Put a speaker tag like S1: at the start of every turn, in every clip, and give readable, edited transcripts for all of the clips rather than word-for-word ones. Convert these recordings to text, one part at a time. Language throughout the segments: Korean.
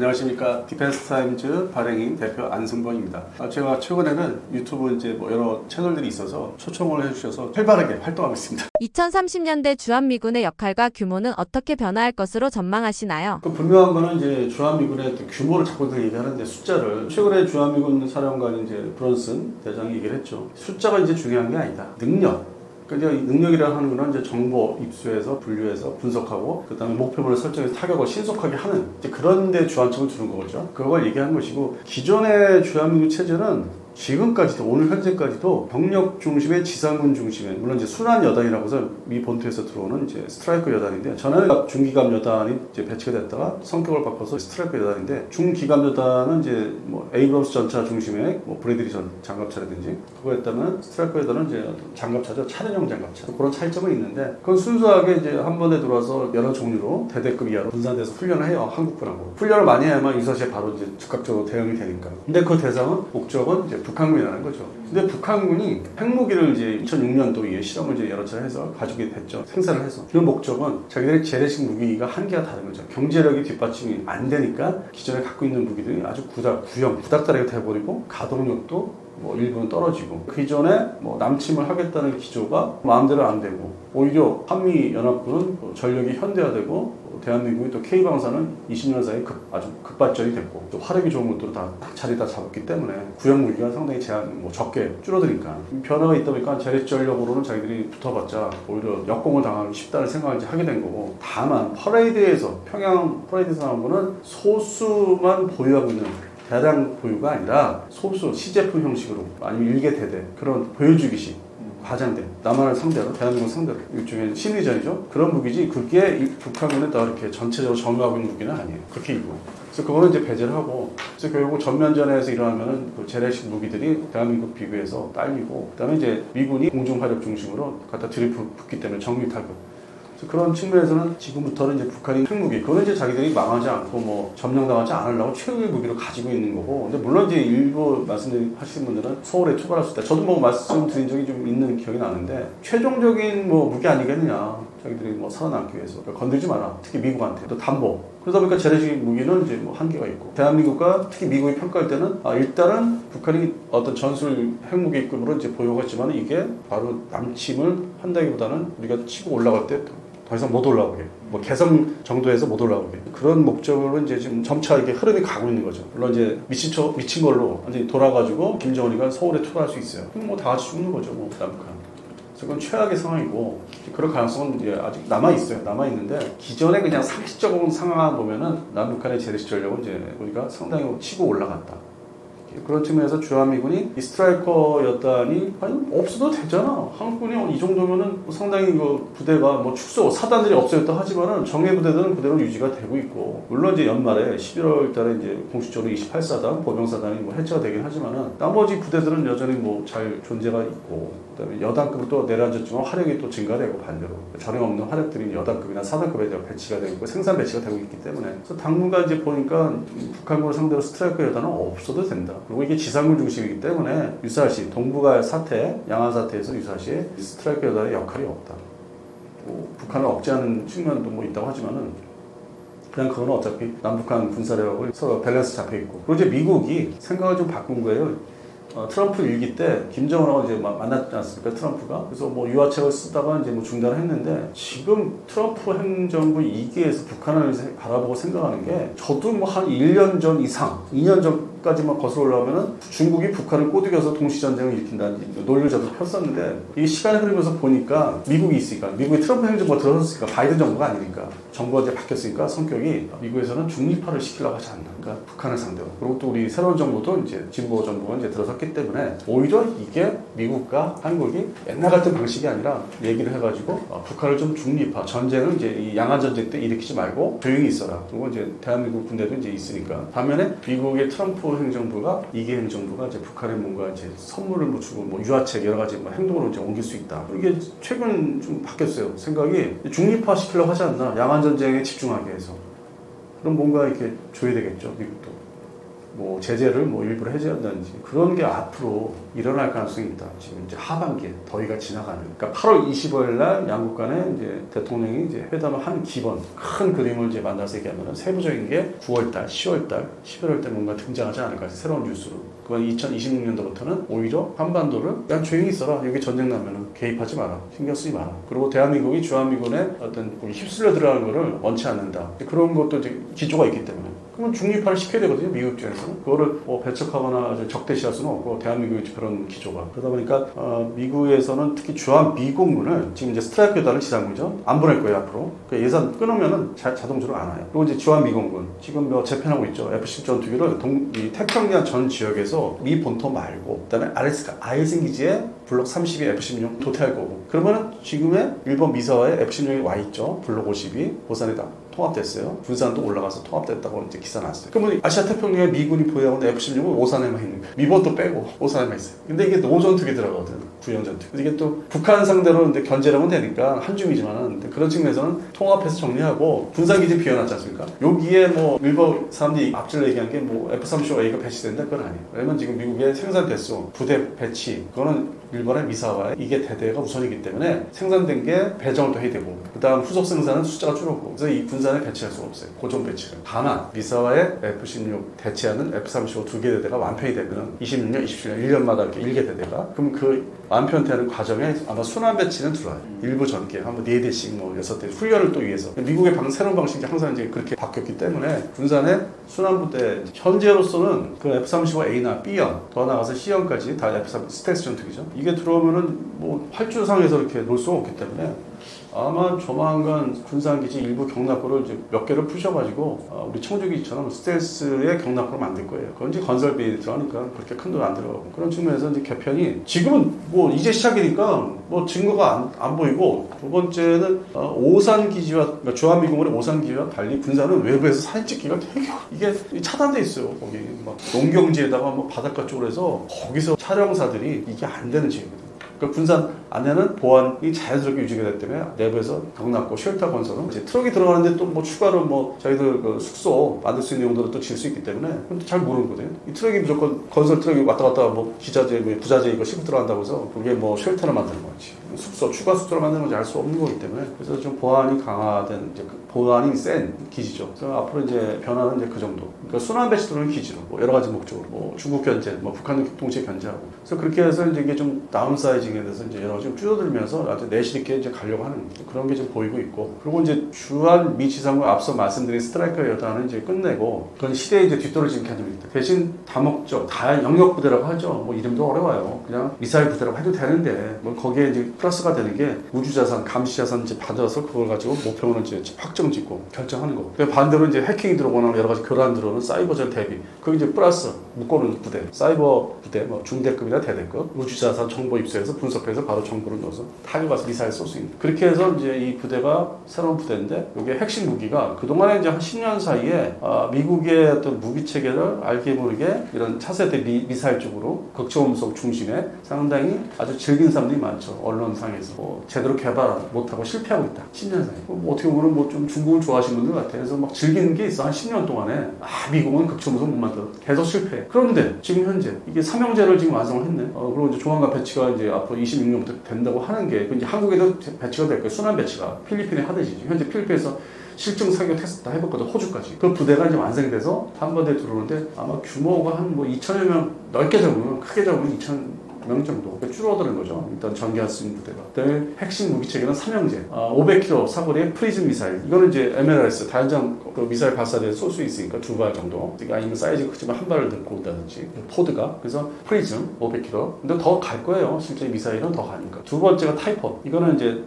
S1: 안녕하십니까. 디펜스타임즈 발행인 대표 안승범입니다. 제가 최근에는 유튜브 여러 채널들이 있어서 초청을 해주셔서 활발하게 활동하고 있습니다.
S2: 2030년대 주한미군의 역할과 규모는 어떻게 변화할 것으로 전망하시나요?
S1: 분명한 거는 주한미군의 규모를 자꾸들 얘기하는데 숫자를 최근에 주한미군 사령관인 브런슨 대장이 얘기를 했죠. 숫자가 중요한 게 아니다. 능력. 그러니까 이 능력이라고 하는 거는 정보 입수해서 분류해서 분석하고 그다음에 목표물을 설정해서 타격을 신속하게 하는 그런 데 주안점을 두는 거죠. 그걸 얘기하는 것이고 기존의 주한미군 체제는 지금까지도 오늘 현재까지도 병력 중심의 지상군 중심의 물론 순환 여단이라고 해서 미 본토에서 들어오는 스트라이커 여단인데 저는 중기갑 여단이 배치가 됐다가 성격을 바꿔서 스트라이커 여단인데 중기갑 여단은 에이브럼스 전차 중심의 브래들리 장갑차라든지 그거 했다면 스트라이커 여단은 장갑차죠. 차량용 장갑차 그런 차이점은 있는데 그건 순수하게 한 번에 들어와서 여러 종류로 대대급 이하로 분산돼서 훈련을 해요. 한국군하고 훈련을 많이 해야만 유사시에 바로 즉각적으로 대응이 되니까. 근데 그 대상은 목적은 북한군이라는 거죠. 근데 북한군이 핵무기를 2006년도에 실험을 여러 차례 해서 가지게 됐죠. 생산을 해서. 그 목적은 자기들의 재래식 무기가 한계가 다른 거죠. 경제력이 뒷받침이 안 되니까 기존에 갖고 있는 무기들이 아주 구닥다리가 돼버리고 가동력도 일부는 떨어지고 기존에 남침을 하겠다는 기조가 마음대로 안 되고 오히려 한미연합군은 전력이 현대화되고 대한민국이 또 K방사는 20년 사이에 아주 급발전이 됐고 또 화력이 좋은 것들을 다 자리 잡았기 때문에 구형 무기가 상당히 적게 줄어드니까 변화가 있다 보니까 재래식 전력으로는 자기들이 붙어봤자 오히려 역공을 당하기 쉽다는 생각을 하게 된 거고 다만 평양 퍼레이드에서 나온 거는 소수만 보유하고 있는 대량 보유가 아니라 소수 시제품 형식으로 아니면 일개대대 그런 보여주기식 과장된 남한을 상대로 대한민국 상대로 일종의 심리전이죠. 그런 무기지 그게 북한군에 다 이렇게 전체적으로 점유하고 있는 무기는 아니에요. 그렇게 있고 그래서 그거는 배제를 하고 그래서 결국 전면전에서 일어나면은 그 재래식 무기들이 대한민국 비교해서 딸리고 그다음에 미군이 공중 화력 중심으로 갖다 들이붓기 때문에 정밀 타격. 그런 측면에서는 지금부터는 북한이 핵무기, 그거는 자기들이 망하지 않고 점령당하지 않으려고 최후의 무기로 가지고 있는 거고. 근데 물론 일부 말씀하시는 분들은 서울에 투발했을 때, 저도 말씀드린 적이 좀 있는 기억이 나는데, 최종적인 무기 아니겠느냐. 자기들이 살아남기 위해서. 그러니까 건들지 마라. 특히 미국한테. 또 담보. 그러다 보니까 재래식 무기는 한계가 있고. 대한민국과 특히 미국이 평가할 때는, 일단은 북한이 어떤 전술 핵무기급으로 보여갔지만 이게 바로 남침을 한다기보다는 우리가 치고 올라갈 때 더 이상 못 올라오게. 개성 정도에서 못 올라오게. 그런 목적으로 지금 점차 이렇게 흐름이 가고 있는 거죠. 물론 미친 걸로 완전히 돌아가지고 김정은이가 서울에 투발할 수 있어요. 그럼 다 같이 죽는 거죠. 남북한. 그래서 그건 최악의 상황이고, 그런 가능성은 아직 남아있어요. 남아있는데, 기존에 그냥 상식적인 상황을 보면은 남북한의 재래식 전력은 우리가 상당히 치고 올라갔다. 그런 측면에서 주한미군이 이 스트라이커 여단이 없어도 되잖아. 한국군이 이 정도면은 상당히 부대가 축소 사단들이 없어졌다 하지만은 정예 부대들은 그대로 유지가 되고 있고 물론 연말에 11월 달에 공식적으로 28사단 보병사단이 해체가 되긴 하지만은 나머지 부대들은 여전히 잘 존재가 있고 그다음에 여단급으로 또 내려앉았지만 화력이 또 증가되고 반대로 전혀 없는 화력들이 여단급이나 사단급에 배치가 되고 있고 생산 배치가 되고 있기 때문에 그래서 당분간 보니까 북한군을 상대로 스트라이커 여단은 없어도 된다. 그리고 이게 지상군 중심이기 때문에 유사시 동북아 사태, 양안 사태에서 유사시 스트라이커 여단의 역할이 없다. 북한을 억제하는 측면도 있다고 하지만은 그냥 그건 어차피 남북한 군사력을 서로 밸런스 잡혀 있고 그리고 미국이 생각을 좀 바꾼 거예요. 트럼프 일기 때 김정은하고 만났지 않습니까? 트럼프가. 그래서 유화책을 쓰다가 중단을 했는데 지금 트럼프 행정부 2기에서 북한을 바라보고 생각하는 게 저도 한 1년 전 이상, 2년 전까지만 거슬러 올라오면은 중국이 북한을 꼬드겨서 동시전쟁을 일으킨다는 논리를 저도 폈었는데 이 시간이 흐르면서 보니까 미국이 있으니까 미국이 트럼프 행정부가 들어섰으니까 바이든 정부가 아니니까 정부가 바뀌었으니까 성격이 미국에서는 중립화를 시키려고 하지 않나. 그러니까 북한을 상대로. 그리고 또 우리 새로운 정부도 진보 정부가 들어섰기 때문에 오히려 이게 미국과 한국이 옛날 같은 방식이 아니라 얘기를 해가지고 북한을 좀 중립화 전쟁을 이 양안 전쟁 때 일으키지 말고 조용히 있어라. 그리고 대한민국 군대도 있으니까 반면에 미국의 트럼프 행정부가 이게 행정부가 북한에 뭔가 선물을 주고 유화책 여러 가지 행동으로 옮길 수 있다. 이게 최근 좀 바뀌었어요. 생각이 중립화 시키려고 하지 않나. 양안 전쟁에 집중하게 해서. 그럼 뭔가 이렇게 줘야 되겠죠, 미국도. 뭐 제재를 뭐 일부러 해제한다든지 그런 게 앞으로 일어날 가능성이 있다. 지금 이제 하반기에 더위가 지나가는. 그러니까 8월 25일 날 양국 간에 이제 대통령이 이제 회담을 한 기본 큰 그림을 이제 만나서 얘기하면 세부적인 게 9월 달, 10월 달, 11월 때 뭔가 등장하지 않을까 새로운 뉴스로. 그건 2026년도부터는 오히려 한반도를 그냥 조용히 있어라. 여기 전쟁 나면은 개입하지 마라. 신경 쓰지 마라. 그리고 대한민국이 주한미군의 어떤 휩쓸려 들어가는 거를 원치 않는다. 그런 것도 이제 기조가 있기 때문에. 그러면 중립화를 시켜야 되거든요. 미국 입장에서는. 그거를 뭐 배척하거나 적대시할 수는 없고 대한민국이 그런 기조가. 그러다 보니까 미국에서는 특히 주한미군군을 지금 이제 스트라이크 여단을 지상군이죠. 안 보낼 거예요 앞으로. 그 예산 끊으면은 자동적으로 안 와요. 그리고 이제 주한미군군 지금 뭐 재편하고 있죠. F-10 전투기를 이 태평양 전 지역에서 미 본토 말고 그다음에 알래스카 아이슨 기지에 블록 32 F-16 도태할 거고. 그러면은 지금의 일본 미사와의 F-16이 와 있죠. 블록 52 오산에 다 통합됐어요. 군산도 올라가서 통합됐다고 이제 기사 났어요. 그러면 아시아 태평양에 미군이 보유하고 있는 F-16은 오산에만 있는 거예요. 미본도 빼고 오산에만 있어요. 근데 이게 노전투기 들어가거든. 구형 전투기. 이게 또 북한 상대로 이제 견제하면 되니까 한중이지만은 그런 측면에서는 통합해서 정리하고 군산기지 비워놨지 않습니까? 여기에 뭐 일본 사람들이 앞질 얘기한 게 뭐 F-35A가 배치된다 그건 아니에요. 왜냐면 지금 미국의 생산 대수, 부대 배치 그거는 일본의 미사와 이게 대대가 우선이기 때문에 생산된 게 배정을 또 해야 되고 그 다음 후속 생산은 숫자가 줄었고 그래서 이 군산에 배치할 수가 없어요. 고정 배치를. 다만 미사와의 F-16 대체하는 F-35 두 개 대대가 완편이 되면 26년, 27년 1년마다 이렇게 1개 대대가 그럼 그 완편되는 과정에 아마 순환 배치는 들어와요. 일부 전개 한번 4대씩 뭐 6대 훈련을 또 위해서 미국의 새로운 방식이 항상 이제 그렇게 바뀌었기 때문에 군산의 순환부대 현재로서는 그 F-35A나 B형 더 나가서 C형까지 다 F-35 스텔스 전투기죠. 이게 들어오면은 뭐 활주상에서 이렇게 놀 수가 없기 때문에 아마 조만간 군산기지 일부 경납고를 이제 몇 개를 푸셔가지고 우리 청주기지처럼 스텔스의 경납고를 만들 거예요. 그건 이제 건설비 들어가니까 그렇게 큰 돈 안 들어가고 그런 측면에서 이제 개편이 지금은 뭐 이제 시작이니까 뭐 증거가 안 보이고 두 번째는 오산기지와 그러니까 주한미군의 오산기지와 달리 군산은 외부에서 사진 찍기가 되게 이게 차단돼 있어요. 거기 막 농경지에다가 뭐 바닷가 쪽으로 해서 거기서 촬영사들이 이게 안 되는 지역이거든요. 그 군산 안에는 보안이 자연스럽게 유지가 됐기 때문에 내부에서 경납고 쉘터 건설은 이제 트럭이 들어가는데 또 뭐 추가로 뭐 저희들 그 숙소 만들 수 있는 용도로 또 질 수 있기 때문에 근데 잘 모르는 거거든요. 이 트럭이 무조건 건설 트럭이 왔다 갔다 뭐 기자재, 뭐 부자재 이거 싣고 들어간다고 해서 그게 뭐 쉘터를 만드는 거지. 숙소, 추가 숙소를 만드는 건지 알 수 없는 거기 때문에 그래서 좀 보안이 강화된 이제 보안이 센 기지죠. 그래서 앞으로 이제 변화는 이제 그 정도. 그러니까 순환 배치 들어오는 기지로 뭐 여러 가지 목적으로 뭐 중국 견제, 뭐 북한 동시에 견제하고. 그래서 그렇게 해서 이제 이게 좀 다운사이징에 대해서 이제 여러 가지 좀 줄어들면서 아주 내실 있게 이제 가려고 하는 그런 게 좀 보이고 있고. 그리고 이제 주한 미 지상군 앞서 말씀드린 스트라이커 여단은 이제 끝내고 그건 시대에 이제 뒤떨어진 개념입니다. 대신 다목적, 다 영역 부대라고 하죠. 뭐 이름도 어려워요. 그냥 미사일 부대라고 해도 되는데 뭐 거기에 이제 플러스가 되는 게 우주자산, 감시자산 이제 받아서 그걸 가지고 목표는 이제 확정 짓고 결정하는 거. 반대로 이제 해킹이 들어오거나 여러 가지 교란 들어오는 사이버전 대비. 그게 이제 플러스 묶어놓은 부대, 사이버 부대, 뭐 중대급이나 대대급, 우주자산 정보 입수해서 분석해서 바로 정보를 넣어서 타격해서 미사일 쏠 수 있는. 그렇게 해서 이제 이 부대가 새로운 부대인데 이게 핵심 무기가 그동안에 이제 한 10년 사이에 미국의 어떤 무기 체계를 알게 모르게 이런 차세대 미사일 쪽으로 극초음속 중심에 상당히 아주 즐긴 사람들이 많죠. 언론상에서 제대로 개발 못하고 실패하고 있다. 10년 사이. 뭐 어떻게 보면 뭐 좀 중국을 좋아하시는 분들 같아요. 그래서 막 즐기는 게 있어. 한 10년 동안에 미국은 극초음속 못 만들어. 계속 실패. 그런데 지금 현재 이게 삼형제를 지금 완성을 했네. 그리고 이제 조만간 배치가 이제 앞으로 26년부터 된다고 하는 게 이제 한국에도 배치가 될 거예요. 순환 배치가 필리핀에 하듯이 현재 필리핀에서 실증 사격 테스트 다 해봤거든. 호주까지. 그 부대가 이제 완성이 돼서 한반도에 들어오는데 아마 규모가 한 뭐 2천여 명 넓게 잡으면 크게 잡으면 2천 명 정도 줄어드는 거죠. 일단 전개할 수 있는 부대가. 그다음에 핵심 무기 체계는 삼형제, 500km 사거리의 프리즘 미사일. 이거는 이제 MLRS 다연장 그 미사일 발사대에 쏠 수 있으니까 2발 정도. 아니면 사이즈가 크지만 한 발을 넣고 온다든지. 포드가. 그래서 프리즘 500km. 근데 더 갈 거예요. 실제 미사일은 더 가니까. 두 번째가 타이퍼. 이거는 이제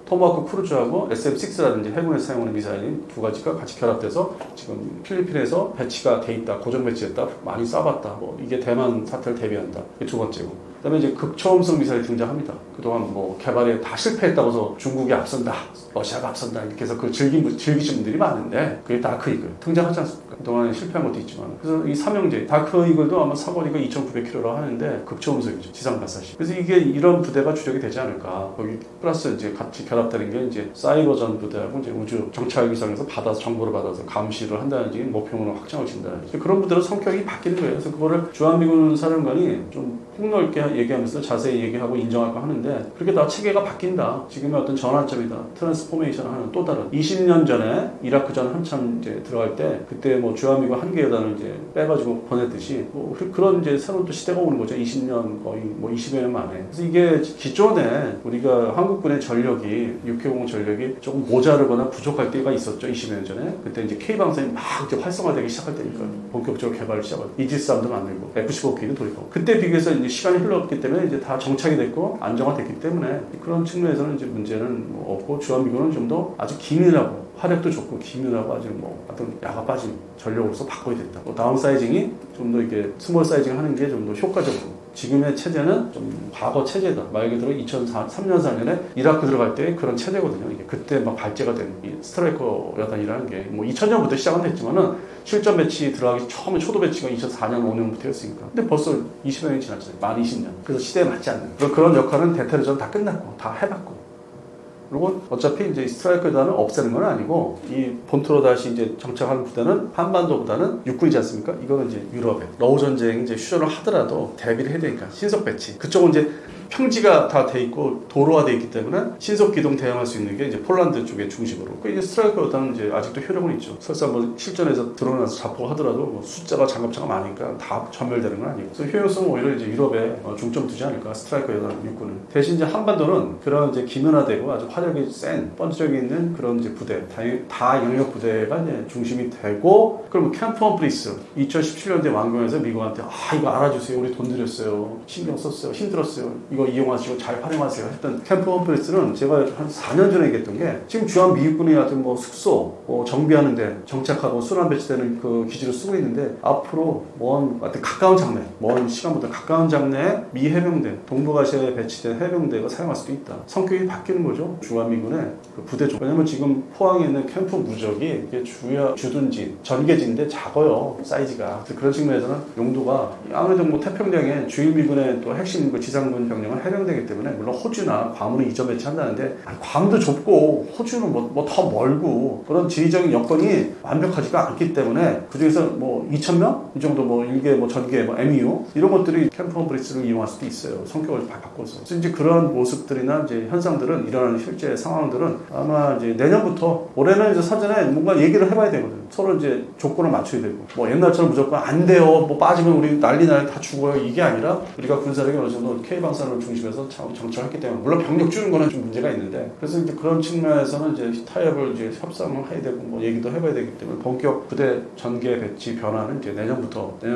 S1: 토마호크 크루즈하고 SM-6라든지 해군에서 사용하는 미사일 두 가지가 같이 결합돼서 지금 필리핀에서 배치가 돼 있다, 고정 배치했다, 많이 쏴봤다. 뭐 이게 대만 사태를 대비한다. 이게 두 번째고. 그다음에 이제 극초음속 미사일이 등장합니다. 그동안 뭐 개발에 다 실패했다고 해서 중국이 앞선다, 러시아가 앞선다 이렇게 해서 그 즐기신 분들이 많은데 그게 다크 이글 등장하지 않습니까? 그동안에 실패한 것도 있지만. 그래서 이 삼형제, 다크 이글도 아마 사거리가 2,900km라고 하는데 극초음속이죠. 지상 발사시. 그래서 이게 이런 부대가 주력이 되지 않을까. 거기 플러스 이제 같이 결합되는 게 이제 사이버전 부대하고 이제 우주 정찰 위성에서 받아서 정보를 받아서 감시를 한다든지 목표물을 확정을 진다든지 그런 부대로 성격이 바뀌는 거예요. 그래서 그거를 주한미군 사령관이 좀 폭넓게 얘기하면서 자세히 얘기하고 인정하고 하는데 그렇게 다 체계가 바뀐다. 지금의 어떤 전환점이다. 트랜스포메이션을 하는 또 다른 20년 전에 이라크전 한참 이제 들어갈 때 그때 뭐 주한미군 한 개 여단을 이제 빼가지고 보냈듯이 뭐 그런 이제 새로운 또 시대가 오는 거죠. 20년 거의 뭐 20여 년 만에. 그래서 이게 기존에 우리가 한국군의 전력이 육해공 전력이 조금 모자르거나 부족할 때가 있었죠. 20여 년 전에. 그때 이제 K방산이 막 이제 활성화되기 시작할 때니까 본격적으로 개발을 시작하고 이지스함도 만들고 F-15K도 돌입하고 그때 비교해서 이제 시간이 흘렀기 때문에 이제 다 정착이 됐고 안정화됐기 때문에 그런 측면에서는 이제 문제는 뭐 없고 주한미군은 좀 더 아주 기민하고 화력도 좋고 기민하고 아주 뭐 어떤 야가 빠진 전력으로서 바꿔야 됐다. 뭐 다운 사이징이 좀 더 이게 스몰 사이징 하는 게 좀 더 효과적으로. 지금의 체제는 좀 과거 체제다. 말 그대로 2003년 4년에 이라크 들어갈 때 그런 체제거든요. 이게 그때 막 발제가 된 이 스트라이커 여단이라는 게 뭐 2000년부터 시작은 됐지만은 실전 배치 들어가기 처음에 초도 배치가 2004년 5년부터였으니까. 근데 벌써 20여 년이 지났잖아요. 만 20년. 그래서 시대에 맞지 않는 그런 역할은 대테러전 다 끝났고 다 해봤고. 그리고 어차피 이제 스트라이커 여단을 없애는 건 아니고 이 본토로 다시 이제 정착하는 부대는 한반도보다는 육군이지 않습니까? 이거는 이제 유럽에 러우 전쟁 이제 휴전을 하더라도 대비를 해야 되니까 신속 배치. 그쪽은 이제 평지가 다 돼 있고 도로화 돼 있기 때문에 신속 기동 대응할 수 있는 게 이제 폴란드 쪽의 중심으로. 그 이제 스트라이커 여단은 이제 아직도 효력은 있죠. 설사 뭐 실전에서 드러나서 자포하더라도 뭐 숫자가 장갑차가 많으니까 다 전멸되는 건 아니고. 그래서 효용성은 오히려 이제 유럽에 중점 두지 않을까. 스트라이커 여단 육군은. 대신 이제 한반도는 그런 이제 기민화되고 아주 화력이 센 번쩍이 있는 그런 이제 부대, 다 영역 부대가 이제 중심이 되고. 그럼 캠프 험프리스 2017년대 완공해서 미국한테 이거 알아주세요. 우리 돈 들였어요. 신경 썼어요. 힘들었어요. 이거 이용하시고 잘 활용하세요 했던 캠프 험프리스는 제가 한 4년 전에 얘기했던 게 지금 주한 미군이 하여튼 뭐 숙소 정비하는데 정착하고 순환 배치되는 그 기지를 쓰고 있는데 앞으로 하여튼 가까운 장래 먼 시간보다 가까운 장래에 미 해병대 동북아시아에 배치된 해병대가 사용할 수도 있다. 성격이 바뀌는 거죠. 주한 미군의 그 부대죠. 왜냐면 지금 포항에 있는 캠프 무적이 이게 주둔지 전개지인데 작아요. 사이즈가. 그래서 그런 측면에서는 용도가 아무래도 뭐 태평양에 주일 미군의 또 핵심 그 지상군 병력 해병되기 때문에 물론 호주나 괌으로 이전 배치한다는데 괌도 좁고 호주는 뭐 더 멀고 그런 지리적인 여건이 완벽하지가 않기 때문에 그중에서 뭐 2,000명 이 정도 뭐 일개 뭐 전개 뭐 MEU 이런 것들이 캠프 험프리스를 이용할 수도 있어요. 성격을 바꿔서. 그래서 이제 그런 모습들이나 이제 현상들은 일어나는 실제 상황들은 아마 이제 내년부터 올해는 이제 사전에 뭔가 얘기를 해봐야 되거든. 서로 이제 조건을 맞춰야 되고 뭐 옛날처럼 무조건 안 돼요. 뭐 빠지면 우리 난리 다 죽어요. 이게 아니라 우리가 군사력이 어느 정도 K방산을 중심해서 정찰했기 때문에 물론 병력 주는 거는 좀 문제가 있는데 그래서 이제 그런 측면에서는 이제 타협을 이제 협상을 해야 되고 뭐 얘기도 해봐야 되기 때문에 본격 부대 전개 배치 변화는 이제 내년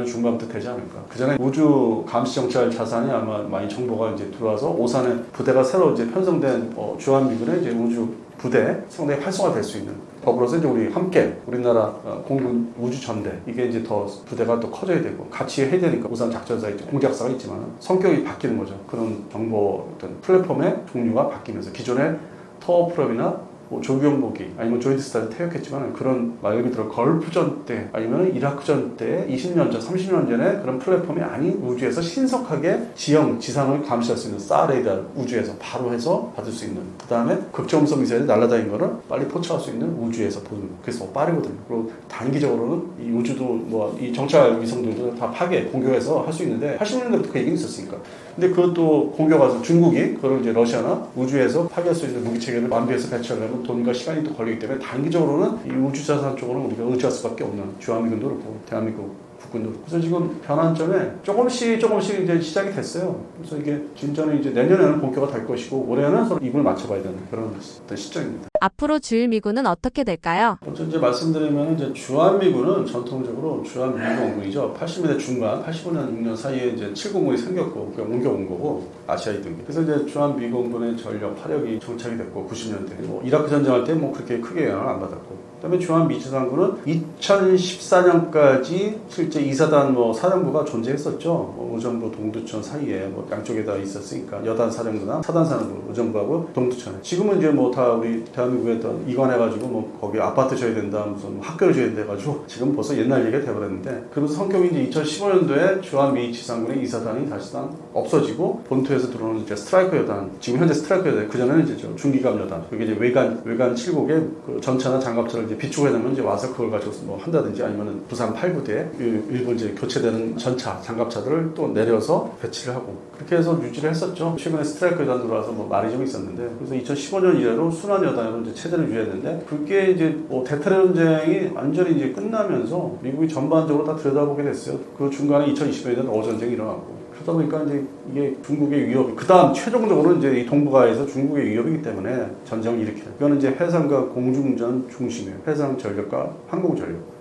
S1: 중반부터 되지 않을까. 그 전에 우주 감시 정찰 자산이 아마 많이 정보가 이제 들어와서 오산에 부대가 새로 이제 편성된 주한미군의 이제 우주 부대 상당히 활성화될 수 있는. 더불어서 이제 우리 함께 우리나라 공군 우주 전대 이게 이제 더 부대가 또 커져야 되고 같이 해야 되니까 우선 작전사 이제 공작사가 있지만 성격이 바뀌는 거죠. 그런 정보 어떤 플랫폼의 종류가 바뀌면서 기존의 터프롭이나 뭐 조경보기 아니면 조인트 스타를 퇴역했지만 그런 말 그대로 걸프전 때 아니면 이라크전 때 20년 전, 30년 전에 그런 플랫폼이 아닌 우주에서 신속하게 지상을 감시할 수 있는 스타 레이더 우주에서 바로 해서 받을 수 있는 그 다음에 극초음속 미사일이 날아다니는 거를 빨리 포착할 수 있는 우주에서 보는 그래서 빠르거든요. 그리고 단기적으로는 이 우주도 뭐 이 정찰 위성들도 다 파괴 공격해서 할 수 있는데 80년대부터 그 얘기는 있었으니까 근데 그것도 공격해서 중국이 그걸 이제 러시아나 우주에서 파괴할 수 있는 무기 체계를 완비해서 배치하려면 돈과 시간이 또 걸리기 때문에 단기적으로는 이 우주 자산 쪽으로는 우리가 의지할 수밖에 없는 주한미군도 그렇고 대한민국 국군도 그렇고 그래서 지금 변환점에 조금씩 이제 시작이 됐어요. 그래서 이게 진전은 이제 내년에는 본격화 될 것이고 올해는 서로 입을 맞춰봐야 되는 그런 어떤 시점입니다.
S2: 앞으로 주일미군은 어떻게 될까요?
S1: 먼저 이제 말씀드리면 이제 주한미군은 전통적으로 주한미군이죠. 80년대 중반, 85년 6년 사이에 이제 7공군이 생겼고 옮겨온 거고 아시아 이동기. 그래서 이제 주한미군의 전력 화력이 정착이 됐고 90년대 뭐 이라크 전쟁할 때 뭐 그렇게 크게 영향을 안 받았고 그다음에 주한미지상군은 2014년까지 실제 이사단 사령부가 존재했었죠. 의정부 동두천 사이에 양쪽에 다 있었으니까 여단 사령부나 사단 사령부, 의정부하고 동두천. 지금은 이제 다 우리 대한민국에 이관해가지고 거기 아파트 줘야 된다, 무슨 학교를 줘야 된다 해가지고 지금 벌써 옛날 얘기가 돼버렸는데, 그러면서 성격이 이제 2015년도에 주한미지상군의 이사단이 사실상 없어지고 본토에서 들어오는 이제 스트라이커 여단, 지금 현재 스트라이커 여단, 그 전에는 이제 중기감 여단, 그게 이제 외관 7곡에 그 전차나 장갑차를 이제 비축해놓으면 이제 와서 그걸 가지고 한다든지, 아니면은 부산 8부대에 일본 이제 교체되는 전차, 장갑차들을 또 내려서 배치를 하고, 그렇게 해서 유지를 했었죠. 최근에 스트라이커 여단 들어와서 말이 좀 있었는데, 그래서 2015년 이래로 순환 여단으로 이제 체제를 유지했는데, 그게 이제 대테러 전쟁이 완전히 이제 끝나면서 미국이 전반적으로 다 들여다보게 됐어요. 그 중간에 2020년에는 어전쟁이 일어났고. 그러다 보니까 이제 이게 중국의 위협이, 그 다음 최종적으로 이제 이 동북아에서 중국의 위협이기 때문에 전쟁을 일으키는. 이거는 이제 해상과 공중전 중심이에요. 해상 전력과 항공 전력.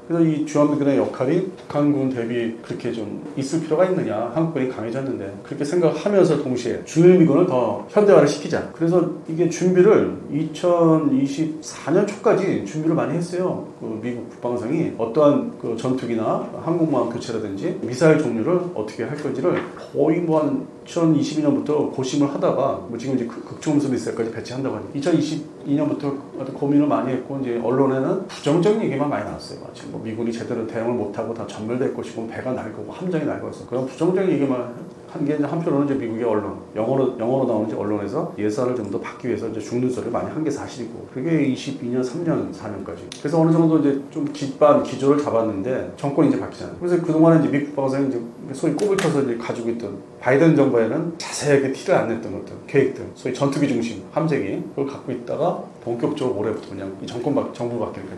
S1: 그래서 이 주한미군의 역할이 북한군 대비 그렇게 좀 있을 필요가 있느냐, 한국군이 강해졌는데, 그렇게 생각하면서 동시에 주일미군을 더 현대화를 시키자. 그래서 이게 준비를 2024년 초까지 준비를 많이 했어요. 그 미국 국방성이 어떠한 그 전투기나 항공모함 교체라든지 미사일 종류를 어떻게 할 건지를 거의 한 2022년부터 고심을 하다가 지금 이제 극초음속 미사일까지 배치한다고 하니까 2022년부터 고민을 많이 했고, 이제 언론에는 부정적인 얘기만 많이 나왔어요. 지금 미군이 제대로 대응을 못하고 다 전멸될 것이고 배가 날 거고 함정이 날 거였어. 그런 부정적인 얘기만 한 게, 한편으로는 이제 미국의 언론, 영어로 나오는 이제 언론에서 예산을 좀 더 받기 위해서 이제 죽는 소리를 많이 한 게 사실이고, 그게 22년, 3년, 4년까지. 그래서 어느 정도 이제 좀 기조를 잡았는데 정권이 이제 바뀌잖아요. 그래서 그동안에 이제 미국 방송이 이제 소위 꼽을 쳐서 이제 가지고 있던 바이든 정부에는 자세하게 티를 안 냈던 것들, 계획들, 소위 전투기 중심, 함재기, 그걸 갖고 있다가 본격적으로 올해부터 그냥 이 정부 바뀌니까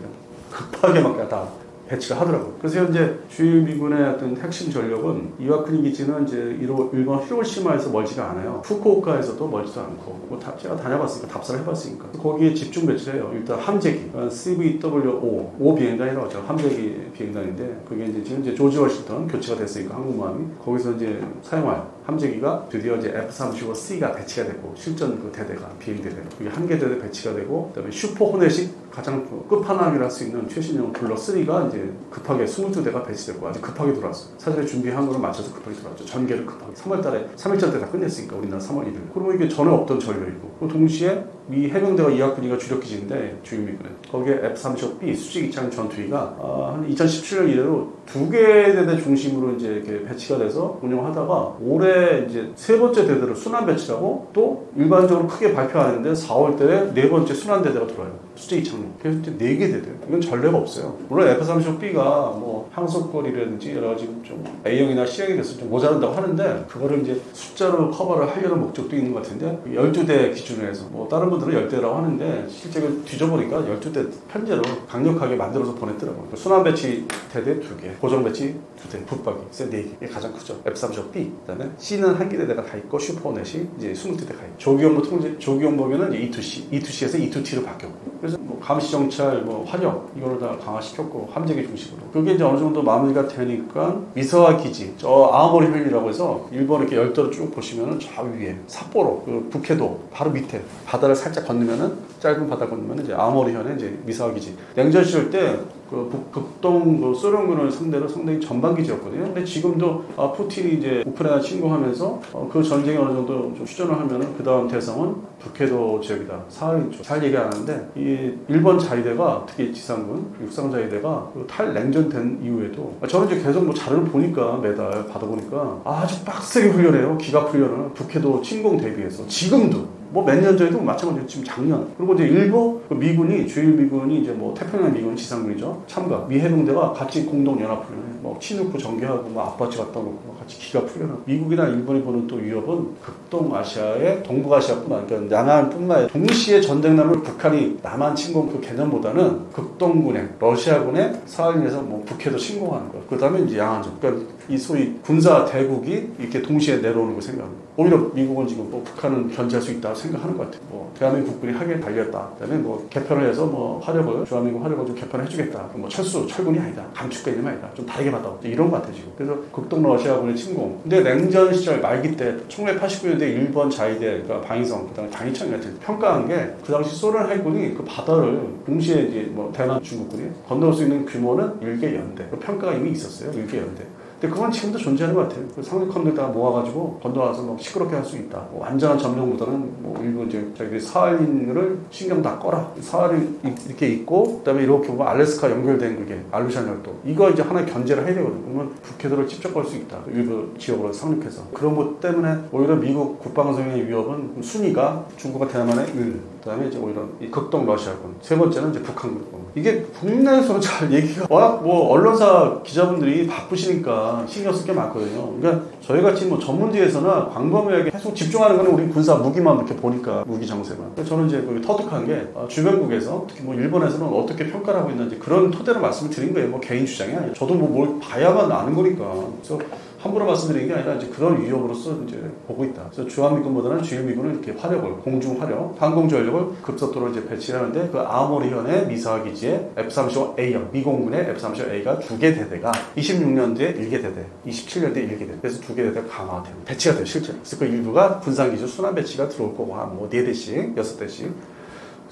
S1: 급하게 막 다 배치를 하더라고요. 그래서 현재 주일미군의 어떤 핵심 전력은 이와쿠니 기지는 이제 일본 히로시마에서 멀지가 않아요. 후쿠오카에서도 멀지도 않고, 제가 다녀봤으니까, 답사를 해봤으니까 거기에 집중 배치를 해요. 일단 함재기, CVW-5, 5 비행단이라고 하죠. 함재기 비행단인데, 그게 이제 지금 이제 조지 워싱턴 교체가 됐으니까 항공모함이 거기서 이제 사용할 함재기가 드디어 이제 F-35C가 배치가 되고, 실전 그 대대가 비행대가 그게 한 개 대대 배치가 되고, 그다음에 슈퍼 호넷이 가장 끝판왕이라 할 수 있는 최신형 블럭 3가 이제 급하게 22대가 배치됐고, 아주 급하게 들어왔어요. 사전에 준비한 거를 맞춰서 급하게 들어왔죠. 전개를 급하게 3월달에 3일절 때 다 끝냈으니까, 우리나라 3월 1일. 그러면 이게 전에 없던 전력이고, 그 동시에 미 해병대가 이와쿠니가 주력 기지인데, 주일미군에 거기에 F-35B 수직 이차형 전투기가 한 2017년 이래로 2개 대대 중심으로 이제 이렇게 배치가 돼서 운영하다가, 올해 이제 3번째 대대로 순환 배치라고 또 일반적으로 크게 발표하는데 4월달에 4번째 순환 대대가 들어와요. 수직 이차형. 그래서 이제 4개 대대요. 이건 전례가 없어요. 물론 F-35B가 항속거리라든지 여러 가지 좀 A형이나 C형이 돼서 좀 모자란다고 하는데, 그거를 이제 숫자로 커버를 하려는 목적도 있는 것 같은데, 12대 기준으로 해서 다른 분들은 10대라고 하는데, 실제 뒤져보니까 12대 편제로 강력하게 만들어서 보냈더라고요. 순환 배치 대대 2개, 고정 배치 2대, 붙박이 4개. 이게 가장 크죠. F-35B. 그다음에 C는 한 개 대대가 다 있고, 슈퍼넷이 이제 20대가 있고, 조기용보기는 이제 E2C, E2C에서 E2T로 바뀌었고, 그래서 감시정찰, 화력 이거를 다 강화시켰고, 함재기 중심으로. 그게 이제 어느 정도 마무리가 되니까 미서와 기지, 저 아오모리 현이라고 해서 일본 이렇게 열도를 쭉 보시면은 저 위에 삿포로, 그 북해도 바로 밑에 바다를 살짝 건너면은, 짧은 바다 건너면은 이제 아오모리 현에 이제 미서와 기지. 냉전 시절 때 그 극동 그 소련군을 상대로 상당히 전방 기지였거든요. 근데 지금도 푸틴이 이제 우크라이나 침공하면서 그 전쟁이 어느 정도 좀 휴전을 하면은 그 다음 대상은 북해도 지역이다. 사할 얘기 안 하는데, 이 일본 자위대가, 특히 지상군, 육상 자위대가 그 탈냉전된 이후에도, 저는 이제 계속 자료를 보니까, 매달 받아보니까 아주 빡세게 훈련해요. 기갑 훈련을 북해도 침공 대비해서. 지금도 몇 년 전에도 마찬가지로 지금 작년. 그리고 이제 일부 미군이, 주일미군이 이제 태평양 미군 지상군이죠. 참가. 미 해병대가 같이 공동 연합 훈련해. 치누크 전개하고 앞바치 갖다 놓고 같이 기갑 훈련하고. 미국이나 일본이 보는 또 위협은 극동아시아의 동북아시아뿐만 아니라, 그러니까 남한뿐만 아니라 동시에 전쟁나면 북한이 남한 침공 그 개념보다는 극동군의 러시아군의 사할린에서 북해도 침공하는 거. 그다음에 이제 양안전. 그러니까 이 소위 군사 대국이 이렇게 동시에 내려오는 걸 생각합니다. 오히려 미국은 지금 북한은 견제할 수 있다 생각하는 것 같아요. 뭐 대한민국 국군이 하기에 달렸다. 그다음에 뭐 개편을 해서 뭐 화력을 주한미군 화력을 좀 개편해주겠다. 뭐 철군이 아니다. 감축 개념이 아니다. 좀 다르게 봤다. 이런 것 같아요 지금. 그래서 극동 러시아군의 침공. 근데 냉전 시절 말기 때 1989년대 일본 자위대 그러니까 방위성 그다음에 당이청 같은 평가한 게 그 당시 소련 해군이 그 바다를 동시에 이제 뭐 대남 중국군이 건널 수 있는 규모는 일개 연대. 그 평가가 이미 있었어요. 일개 연대. 근데 그건 지금도 존재하는 것 같아요. 상륙함들 다 모아가지고 건너와서 뭐 시끄럽게 할 수 있다. 뭐 완전한 점령보다는 뭐 일부 이제 자기들이 사할린을 신경 다 꺼라. 사할이 이렇게 있고 그다음에 이렇게 보면 알래스카 연결된 그게 알루샨 열도 이거 이제 하나 견제를 해야 되거든요. 그러면 북해도를 직접 걸 수 있다. 일부 지역으로 상륙해서 그런 것 때문에 오히려 미국 국방성의 위협은 순위가 중국과 대만의 그다음에 이제 오히려 이 극동 러시아군 세 번째는 이제 북한군. 이게 국내에서는 잘 얘기가 워낙 뭐 언론사 기자분들이 바쁘시니까 신경 쓸 게 많거든요. 그러니까 저희 같이 뭐 전문지에서나 광범위하게 계속 집중하는 거는 우리 군사 무기만 이렇게 보니까 무기 정세만. 저는 이제 터득한 게 주변국에서 특히 뭐 일본에서는 어떻게 평가를 하고 있는지 그런 토대로 말씀을 드린 거예요. 뭐 개인 주장이 아니에요. 저도 뭐 뭘 봐야만 아는 거니까. 그래서 함부로 말씀드리는 게 아니라 이제 그런 위협으로서 이제 보고 있다. 그래서 주한미군보다는 주일미군은 이렇게 화력을 공중 화력, 항공 전력을 급속도로 이제 배치하는데 그 아모리현의 미사일 기지에 F-35A형 미공군의 F-35A가 2개 대대가 26년도에 1개 대대, 27년도에 1개 대대. 그래서 2개 대대가 강화돼요. 배치가 돼요, 실제로. 그래서 그 일부가 군산기지 순환 배치가 들어올 거고 한 뭐 4대씩, 6대씩.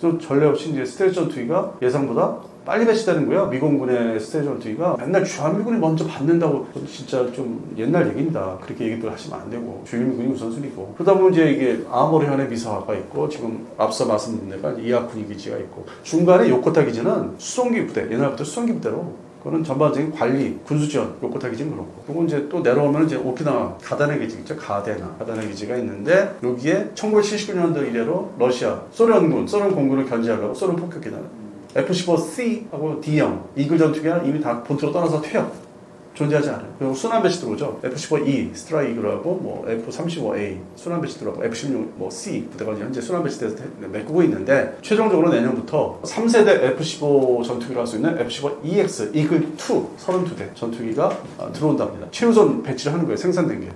S1: 그래서 전례 없이 이제 스텔스 전투기가 예상보다 빨리 배치되는 거야. 미공군의 스텔스 전투기가 맨날 주한미군이 먼저 받는다고 진짜 좀 옛날 얘기입니다. 그렇게 얘기들 하시면 안 되고 주일미군이 우선순위고 그러다 보면 이제 이게 아모리현의 미사화가 있고 지금 앞서 말씀드린 데가 이하쿠니 기지가 있고 중간에 요코타 기지는 수송기 부대 옛날부터 수송기 부대로 그거는 전반적인 관리, 군수지원, 요코타 기지는 그렇고. 그리고 이제 또 내려오면 이제 오키나와 가다네 기지 있죠. 가다네 기지가 있는데 여기에 1979년도 이래로 러시아, 소련 공군을 견제하려고 소련 폭격기는 F-15C하고 D형 이글 전투기가 이미 다 본토로 떠나서 퇴역. 존재하지 않아요. 그리고 순환 배치 들어오죠. F-15E 스트라이크 이글하고 뭐 F-35A 순환 배치 들어오고 F-16 뭐 C 부대가 현재 순환 배치돼서 메꾸고 있는데 최종적으로 내년부터 3세대 F-15 전투기를 할 수 있는 F-15EX 이글 2 32대 전투기가 들어온답니다. 최우선 배치를 하는 거예요. 생산된 게.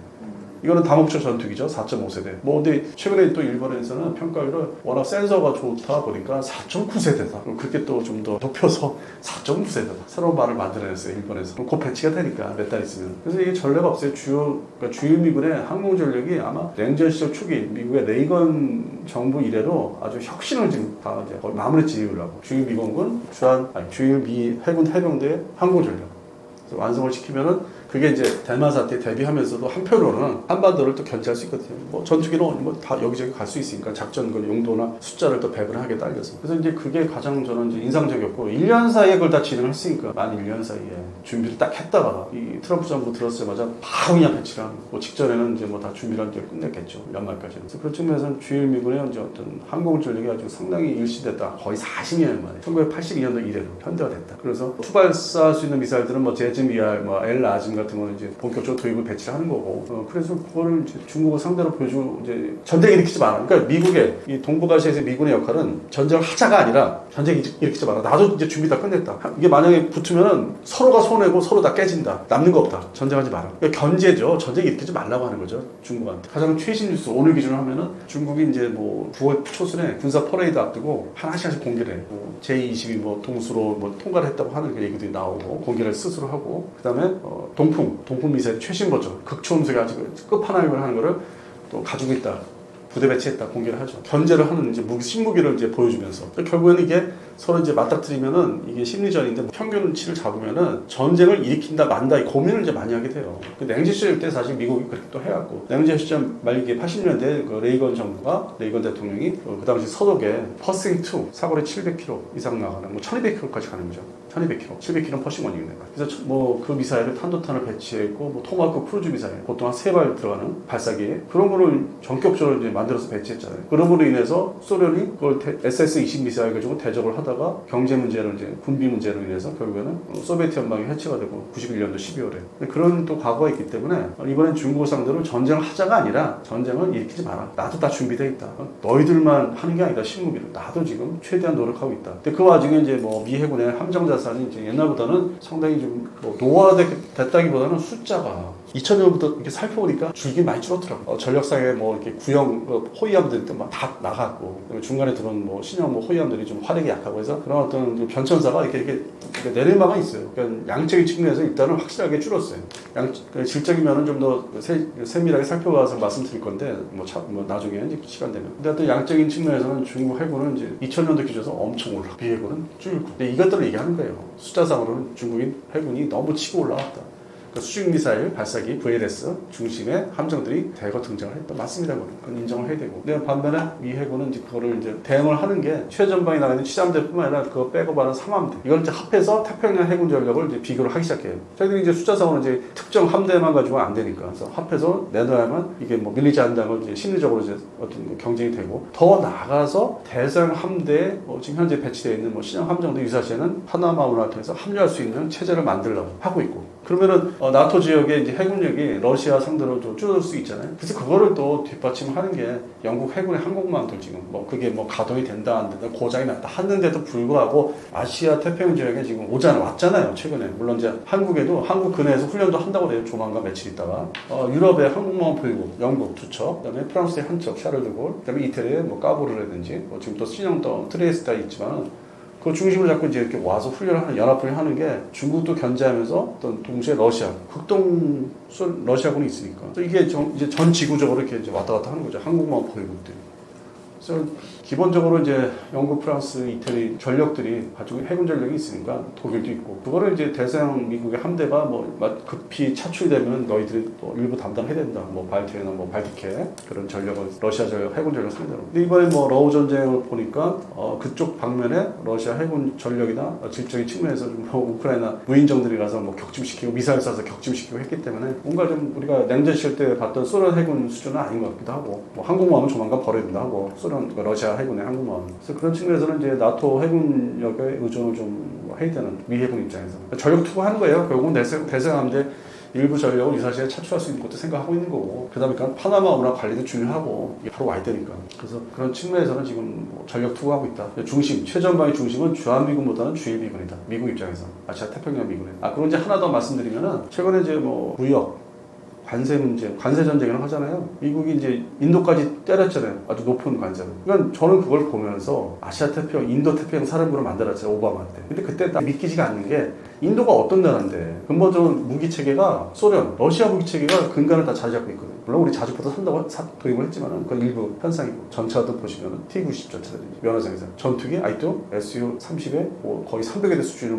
S1: 이거는 다목적 전투기죠. 4.5세대. 뭐 근데 최근에 또 일본에서는 평가를 워낙 센서가 좋다 보니까 4.9세대다. 그렇게 또 좀 더 높여서 4.9세대다. 새로운 말을 만들어냈어요. 일본에서. 곧 배치가 되니까 몇 달 있으면. 그래서 이게 전례가 없어요. 그러니까 주요 미군의 항공 전력이 아마 냉전 시절 초기 미국의 레이건 정부 이래로 아주 혁신을 지금 다 이제 거의 마무리 지으려고 주요 미군군 주요 미 해군 해병대 항공 전력. 그래서 완성을 시키면은 그게 이제 대만 사태에 대비하면서도 한편으로는 한반도를 또 견제할 수 있거든요. 뭐 전투기는 뭐 다 여기저기 갈 수 있으니까 작전 그 용도나 숫자를 또 배분하게 딸려서. 그래서 이제 그게 가장 저는 이제 인상적이었고 1년 사이에 그걸 다 진행을 했으니까 만 1년 사이에 준비를 딱 했다가 이 트럼프 정부 들었자마자 바로 그냥 배치를 하는 뭐 직전에는 이제 뭐 다 준비를 이제 끝냈겠죠. 연말까지는. 그래서 그런 측면에서는 주일미군의 이제 어떤 항공 전력이 아주 상당히 일시됐다. 거의 40년 만에 1982년도 이래로 현대화됐다. 그래서 투발사할 수 있는 미사일들은 뭐 제즈미알, 뭐 엘라즘 같은 거는 이제 본격적으로 도입을 배치를 하는 거고 그래서 그거를 이제 중국을 상대로 보여주고 이제 전쟁 일으키지 마라. 그러니까 미국의 이 동북아시아에서 미군의 역할은 전쟁을 하자가 아니라 전쟁 일으키지 마라. 나도 이제 준비 다 끝냈다. 이게 만약에 붙으면은 서로가 손해고 서로 다 깨진다. 남는 거 없다. 전쟁하지 마라. 그러니까 견제죠. 전쟁 일으키지 말라고 하는 거죠. 중국한테. 가장 최신 뉴스 오늘 기준으로 하면은 중국이 이제 뭐 9월 초순에 군사 퍼레이드 앞두고 하나씩 공개를 해. 뭐 제22 뭐 동수로 뭐 통과를 했다고 하는 그 얘기들이 나오고 공개를 스스로 하고 그다음에 동풍 미사일 최신 버전 극초음속에 아주 끝판왕을 하는 거를 또 가지고 있다. 부대 배치했다 공개를 하죠. 견제를 하는 이제 신무기를 이제 보여주면서 결국에는 이게 서로 이제 맞닥뜨리면은 이게 심리전인데 평균치를 잡으면은 전쟁을 일으킨다 만다 이 고민을 이제 많이 하게 돼요. 그 냉전 시절 때 사실 미국이 그렇게 또 해왔고 냉전 시절 말기에 80년대 그 레이건 정부가 레이건 대통령이 그 당시 서독에 퍼싱 2 사거리 700km 이상 나가는 뭐 1200km까지 가는 거죠. 1200km, 700km 퍼싱 1이 있는 거예요. 그래서 뭐 그 미사일을 탄도탄을 배치했고 뭐 토마호크 크루즈 미사일 보통 한 3발 들어가는 발사기에 그런 거를 전격적으로 이제 만들어서 배치했잖아요. 그럼으로 인해서 소련이 그걸 SS-20 미사일 가지고 대적을 하다가 경제 문제로 이제 군비 문제로 인해서 결국에는 소비에트 연방이 해체가 되고 91년도 12월에 그런 또 과거가 있기 때문에 이번엔 중국을 상대로 전쟁을 하자가 아니라 전쟁을 일으키지 마라. 나도 다 준비되어 있다. 너희들만 하는 게 아니다. 신무기를 나도 지금 최대한 노력하고 있다. 근데 그 와중에 이제 뭐 미 해군의 함정 자살 전략산이 이제 옛날보다는 상당히 좀뭐 노화됐다기보다는 숫자가 2000년부터 이렇게 살펴보니까 줄긴 많이 줄었더라고요. 전력상에 뭐 이렇게 구형 호위함들이 막다 나갔고, 중간에 들어온 뭐 신형 뭐 호위함들이 좀 화력이 약하고 해서 그런 어떤 좀 변천사가 이렇게 내릴만한 있어요. 그러니까 양적인 측면에서 일단은 확실하게 줄었어요. 질적이면은 좀 더 세밀하게 살펴봐서 말씀드릴 건데, 뭐 나중에 이제 시간 되면. 근데 어떤 양적인 측면에서는 중국 해군은 이제 2000년도 기준에서 엄청 올라, 미해군은 줄고. 근데 이것들을 얘기하는 거예요. 숫자상으로는 중국인 해군이 너무 치고 올라왔다. 수직 미사일 발사기 VLS 중심의 함정들이 대거 등장을 했다. 맞습니다. 그건 인정을 해야 되고. 근데 반면에 미 해군은 이제 그거를 이제 대응을 하는 게 최전방에 나가 있는 취함대뿐만 아니라 그거 빼고 하는 삼함대. 이걸 이제 합해서 태평양 해군 전력을 이제 비교를 하기 시작해요. 저희들이 이제 숫자상으로 이제 특정 함대만 가지고는 안 되니까. 그래서 합해서 내놔야만 이게 뭐 밀리지 않는다는 걸 이제 심리적으로 이제 어떤 경쟁이 되고, 더 나아가서 대상 함대에 지금 현재 배치되어 있는 뭐 신형 함정도 유사시에는 파나마 운하를 통해서 합류할 수 있는 체제를 만들려고 하고 있고. 그러면은 나토 지역의 이제 해군력이 러시아 상대로 좀 줄어들 수 있잖아요. 그래서 그거를 또 뒷받침하는 게 영국 해군의 항공모함들 지금 뭐 그게 뭐 가동이 된다 안 된다 고장이 났다 하는데도 불구하고 아시아 태평양 지역에 지금 왔잖아요. 최근에 물론 이제 한국에도 한국 근해에서 훈련도 한다고 해요. 조만간 며칠 있다가 유럽의 항공모함 보유국 영국 두 척, 그다음에 프랑스의 한 척 샤를드골, 그다음에 이태리의 뭐 까보르라든지 지금 또 신형 또 트레이스타 있지만. 그 중심을 잡고 이제 이렇게 와서 훈련을 하는, 연합훈련 하는 게 중국도 견제하면서 어떤 동시에 러시아, 극동 러시아군이 있으니까. 이게 이제 전 지구적으로 이렇게 이제 왔다 갔다 하는 거죠. 한국만 보유국들이. 그래서 기본적으로 이제 영국, 프랑스, 이태리 전력들이 가지고 해군 전력이 있으니까 독일도 있고, 그거를 이제 대서양 미국의 함대가 뭐 급히 차출되면 너희들이 또 일부 담당해야 된다. 뭐 발트해나 뭐 발티케 그런 전력을 러시아 전력, 해군 전력 상대로. 근데 이번에 뭐 러우 전쟁을 보니까 그쪽 방면에 러시아 해군 전력이나 질적인 측면에서 뭐 우크라이나 무인정들이 가서 뭐 격침시키고 미사일 쏴서 격침시키고 했기 때문에 뭔가 좀 우리가 냉전 시절 때 봤던 소련 해군 수준은 아닌 것 같기도 하고, 뭐 항공모함은 조만간 버려야 된다 하고, 러시아 해군의 항공모함. 그래서 그런 측면에서는 이제 나토 해군력의 의존을 좀 해야 되는 미 해군 입장에서 전력 투구하는 거예요. 결국은 대서양함대 일부 전력을 유사시에 차출할 수 있는 것도 생각하고 있는 거고, 그다음에 파나마 운하 관리도 중요하고 이게 바로 와야 되니까. 그래서 그런 측면에서는 지금 뭐 전력 투구하고 있다. 중심, 최전방의 중심은 주한미군보다는 주일미군이다. 미국 입장에서 아시아 태평양 미군에. 그리고 이제 하나 더 말씀드리면은 최근에 이제 뭐 무역 관세 문제, 관세 전쟁이라고 하잖아요. 미국이 이제 인도까지 때렸잖아요. 아주 높은 관세로. 그러니까 저는 그걸 보면서 아시아 태평양, 인도 태평양 사령부를 만들었어요. 오바마 때. 근데 그때 딱 믿기지가 않는 게 인도가 어떤 나라인데 근본적으로 무기 체계가 소련, 러시아 무기 체계가 근간을 다 자리잡고 있거든요. 물론 우리 자주포도 산다고 도입을 했지만은 그건 일부 현상이고, 전차도 보시면은 T-90 전차라든지 면허상에서 전투기 아직도 Su-30에 뭐 거의 300여 대 수준을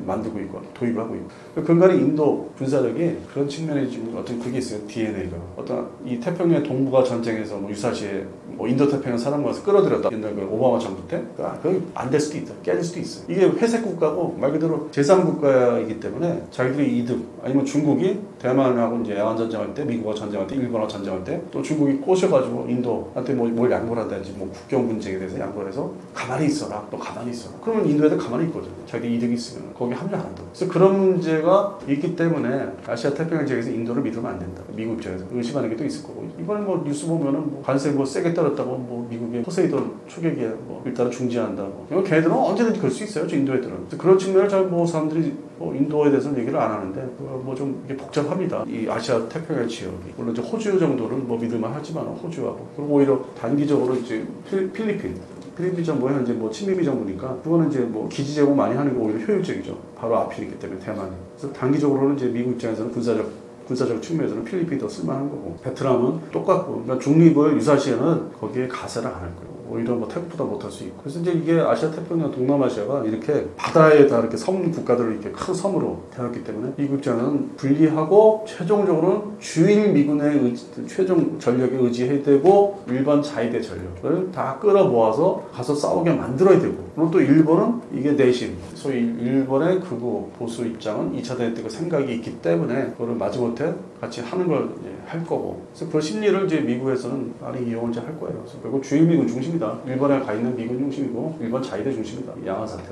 S1: 만들고 있고 도입을 하고 있고, 근간이 인도 군사력이 그런 측면에 지금 어떤 그게 있어요. DNA가 어떤 이 태평양 동북아 전쟁에서 뭐 유사시에 뭐 인도 태평양 사령관에서 끌어들였다. 옛날 그 오바마 정부 때 그건 안 될 수도 있다. 깨질 수도 있어요. 이게 회색 국가고 말 그대로 제3국가이기 때문에 자기들이 이득, 아니면 중국이 대만하고 이제 야만 전쟁할 때, 미국과 전쟁할 때, 일본하고 전쟁할 때 또 중국이 꼬셔가지고 인도한테 뭘 양보를 한다든지 뭐 국경 분쟁에 대해서 양보를 해서 가만히 있어라, 또 가만히 있어라. 그러면 인도 애들 가만히 있거든. 자기들 이득이 있으면 거기 합류 안 한다. 그래서 그런 문제가 있기 때문에 아시아 태평양 지역에서 인도를 믿으면 안 된다. 미국 입장에서 의심하는 게 또 있을 거고, 이번에 뭐 뉴스 보면은 뭐 관세 뭐 세게 떨었다고 뭐 미국의 포세이돈 초계기에 뭐 일단은 중지한다. 이건 걔네들은 언제든지 그럴 수 있어요. 저 인도 애들은. 그런 측면을 잘 뭐 사람들이 뭐 인도에 대해서는 얘기를 안 하는데 뭐 좀 이게 복잡합니다. 이 아시아 태평양 지역이 물론 이제 호주 정도는 뭐 믿을만 하지만 호주하고, 그리고 오히려 단기적으로 이제 필리핀 정부는 이제 뭐 친미미 정부니까 그거는 이제 뭐 기지 제공 많이 하는 게 오히려 효율적이죠. 바로 앞이 있기 때문에 대만이. 그래서 단기적으로는 이제 미국 입장에서는 군사적 측면에서는 필리핀이 더 쓸만한 거고, 베트남은 똑같고, 그러니까 중립을 유사시에는 거기에 가세를 안 할 거예요. 오히려 뭐 태국보다 못할 수 있고. 그래서 이제 이게 아시아 태평양 동남아시아가 이렇게 바다에다 이렇게 섬 국가들을 이렇게 큰 섬으로 대놨기 때문에 미국 입장은 분리하고 최종적으로는 주일 미군의 최종 전력에 의지해야 되고, 일반 자위대 전력을 다 끌어모아서 가서 싸우게 만들어야 되고, 그리고 또 일본은 이게 내심, 소위 일본의 극우 보수 입장은 2차 대전 때 그 생각이 있기 때문에 그거를 마지못해 같이 하는 걸 할 거고, 그래서 그 심리를 이제 미국에서는 많이 이용을 이제 할 거예요. 그래서 결국 주일 미군 중심이다. 일본에 가 있는 미군 중심이고 일본 자위대 중심이다. 양안 사태가.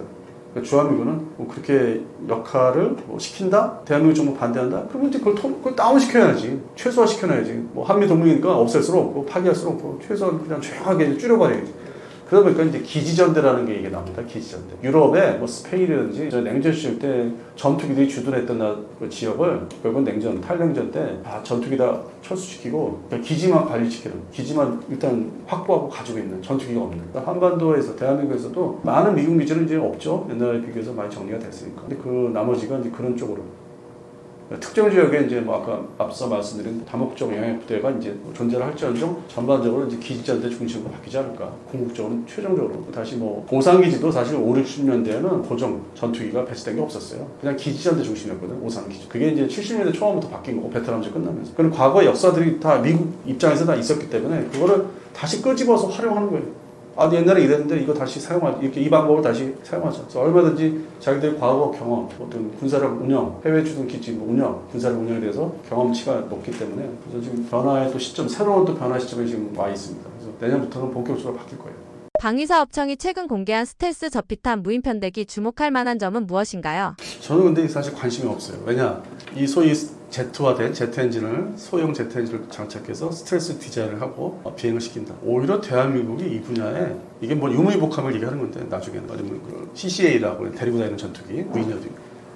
S1: 그러니까 주한미군은 뭐 그렇게 역할을 뭐 시킨다? 대한민국 정부 반대한다? 그러면 이제 그걸 다운시켜야지. 최소화 시켜놔야지. 뭐 한미 동맹이니까 없앨 수는 없고 파기할 수는 없고 최소한 그냥 조용하게 줄여버려야지. 그러다 보니까 이제 기지전대라는 게 이게 나옵니다. 기지전대. 유럽에 뭐 스페인이라든지 냉전 시절 때 전투기들이 주둔했던 그 지역을 결국은 냉전, 탈냉전 때 다 전투기 다 철수시키고 기지만 관리시키는, 기지만 일단 확보하고 가지고 있는, 전투기가 없는. 그러니까 한반도에서, 대한민국에서도 많은 미군 기지는 이제 없죠. 옛날에 비교해서 많이 정리가 됐으니까. 근데 그 나머지가 이제 그런 쪽으로. 특정 지역에 이제 뭐 아까 앞서 말씀드린 다목적 영역 부대가 이제 존재를 할지언정 전반적으로 이제 기지전대 중심으로 바뀌지 않을까. 궁극적으로 최종적으로 다시 뭐 오산기지도 사실 5, 60년대에는 고정 전투기가 배치된 게 없었어요. 그냥 기지전대 중심이었거든. 오산기지. 그게 이제 70년대 초반부터 바뀐 거고, 베트남전 끝나면서. 그럼 과거 역사들이 다 미국 입장에서 다 있었기 때문에 그거를 다시 끄집어서 활용하는 거예요. 아, 옛날에 이랬는데 이거 다시 사용하자. 이렇게 이 방법을 다시 사용하자. 그래서 얼마든지 자기들의 과거 경험, 어떤 군사력 운영, 해외 주둔 기지 뭐 운영, 군사력 운영에 대해서 경험치가 높기 때문에 그래서 지금 변화의 또 시점, 새로운 또 변화 시점에 지금 와 있습니다. 그래서 내년부터는 본격적으로 바뀔 거예요.
S2: 방위사업청이 최근 공개한 스텔스 저피탄 무인 편대기 주목할 만한 점은 무엇인가요?
S1: 저는 근데 사실 관심이 없어요. 왜냐, 이 소위 제트화된 제트 엔진을, 소형 제트 엔진을 장착해서 스텔스 디자인을 하고 비행을 시킨다. 오히려 대한민국이 이 분야에, 이게 뭐 유무유복함을 얘기하는 건데 나중에는 아니면 그 CCA라고 데리고 다니는 전투기, 무인여도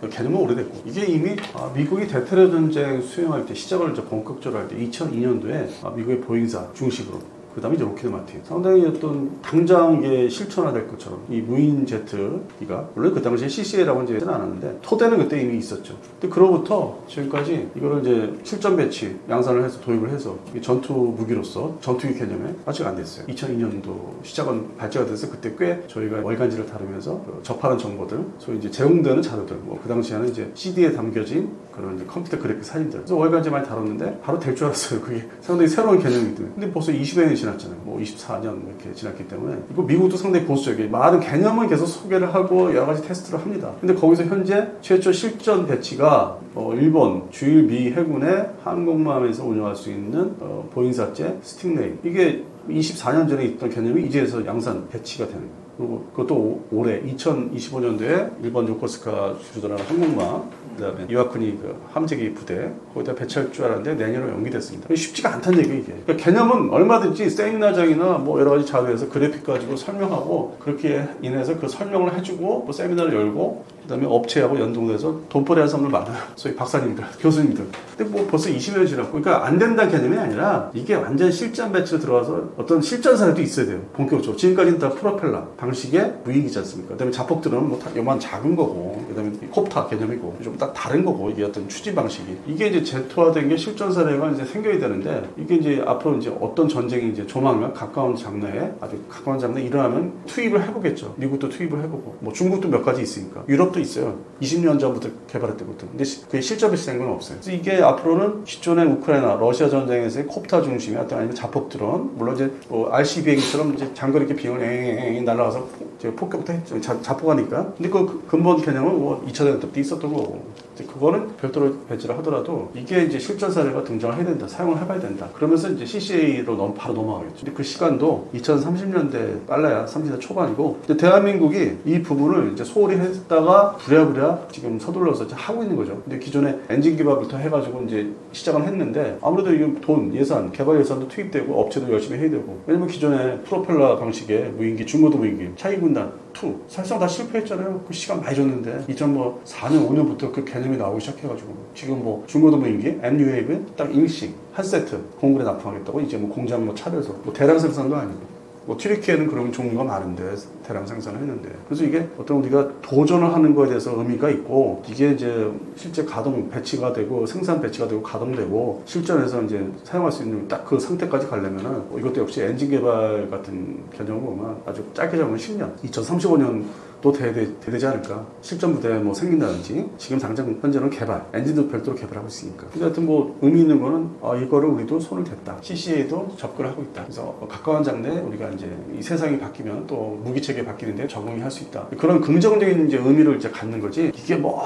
S1: 개념은 오래됐고, 이게 이미 미국이 대테러 전쟁 수행할 때, 시작을 이제 본격적으로 할 때 2002년도에 미국의 보잉사 중식으로, 그 다음에 이제 로키드 마틴. 상당히 어떤 당장 이게 실천화될 것처럼 이 무인 제트기가, 물론 그 당시에 CCA라고 이제 하지는 않았는데, 토대는 그때 이미 있었죠. 근데 그로부터 지금까지 이거를 이제 실전 배치, 양산을 해서 도입을 해서 전투 무기로서 전투기 개념에 아직 안 됐어요. 2002년도 시작은 발제가 돼서 그때 꽤 저희가 월간지를 다루면서 접하는 정보들, 소위 이제 제공되는 자료들, 뭐 그 당시에는 이제 CD에 담겨진 그런 이제 컴퓨터 그래픽 사진들. 그래서 월간지 많이 다뤘는데 바로 될 줄 알았어요. 그게 상당히 새로운 개념이거든요. 근데 벌써 20여 년이 지났잖아요. 뭐 24년 이렇게 지났기 때문에 이거 미국도 상당히 보수적이에요. 많은 개념은 계속 소개를 하고 여러 가지 테스트를 합니다. 근데 거기서 현재 최초 실전 배치가 일본 주일 미 해군의 항공모함에서 운영할 수 있는 보잉사제 스팅레이. 이게 24년 전에 있던 개념이 이제서 양산 배치가 되는 거예요. 그리고 그것도 올해 2025년도에 일본 요코스카 주둔하는 항공모함, 그다음에 이와쿠니 그 함재기 부대 거기다 배치할 줄 알았는데 내년으로 연기됐습니다. 쉽지가 않다는 얘기예요, 이게. 그러니까 개념은 얼마든지 세미나장이나 뭐 여러 가지 자료에서 그래픽 가지고 설명하고, 그렇게 인해서 그 설명을 해주고 뭐 세미나를 열고, 그다음에 업체하고 연동돼서 돈벌이하는 사람들 많아요. 소위 박사님들, 교수님들. 근데 뭐 벌써 20년 지났고, 그러니까 안 된다는 개념이 아니라 이게 완전 실전 배치로 들어가서 어떤 실전 사례도 있어야 돼요. 본격적으로. 지금까지는 다 프로펠러 방식의 무인기지 않습니까? 그다음에 자폭들은 뭐 다 요만 작은 거고, 그다음에 콥타 개념이고 좀 다 다른 거고, 이게 어떤 추진 방식이. 이게 이제 제트화된 게 실전 사례가 이제 생겨야 되는데, 이게 이제 앞으로 이제 어떤 전쟁이 이제 조만간 가까운 장래에, 아주 가까운 장래에 일어나면 투입을 해보겠죠. 미국도 투입을 해보고, 뭐 중국도 몇 가지 있으니까. 유럽도 있어요. 20년 전부터 개발했던 것들. 근데 그게 실전 배치된 건 없어요. 그래서 이게 앞으로는 기존의 우크라이나, 러시아 전쟁에서의 콥타 중심의 어떤 아니면 자폭 드론, 물론 이제 뭐 RC 비행기처럼 이제 장거리 이렇게 비행을 앵앵앵 날아가서 폭격도 했죠. 자폭하니까. 근데 그 근본 개념은 뭐 2차 대전 때부터 있었던 거고. 그거는 별도로 배치를 하더라도 이게 이제 실전 사례가 등장을 해야 된다. 사용을 해봐야 된다. 그러면서 이제 CCA로 바로 넘어가겠죠. 근데 그 시간도 2030년대 빨라야 30대 초반이고, 근데 대한민국이 이 부분을 이제 소홀히 했다가 부랴부랴 지금 서둘러서 이제 하고 있는 거죠. 근데 기존에 엔진 기반부터 해가지고 이제 시작은 했는데, 아무래도 이 돈, 예산, 개발 예산도 투입되고 업체도 열심히 해야 되고, 왜냐면 기존에 프로펠러 방식의 무인기, 중고도 무인기, 차이군단 2 사실상 다 실패했잖아요. 그 시간 많이 줬는데 2004년 5년부터 그 개념이 나오기 시작해가지고 지금 뭐 중고도 무인기 MUAV 딱 일식 한 세트 공군에 납품하겠다고 이제 뭐 공장 뭐 차려서 뭐 대량 생산도 아니고, 뭐 튀르키예는 그런 종류가 많은데 대량 생산을 했는데, 그래서 이게 어떤 우리가 도전을 하는 거에 대해서 의미가 있고, 이게 이제 실제 가동 배치가 되고 생산 배치가 되고 가동되고 실전에서 이제 사용할 수 있는 딱 그 상태까지 가려면은 이것도 역시 엔진 개발 같은 개념으로 보면 아주 짧게 잡으면 10년, 2035년 또 되지 않을까. 실전 부대 뭐 생긴다든지, 지금 당장 현재는 개발, 엔진도 별도로 개발하고 있으니까. 근데 하여튼 뭐 의미 있는 거는 이거를 우리도 손을 댔다. CCA도 접근을 하고 있다. 그래서 가까운 장래에 우리가 이제 이 세상이 바뀌면 또 무기 체계 바뀌는데 적응이 할 수 있다. 그런 긍정적인 이제 의미를 이제 갖는 거지. 이게 뭐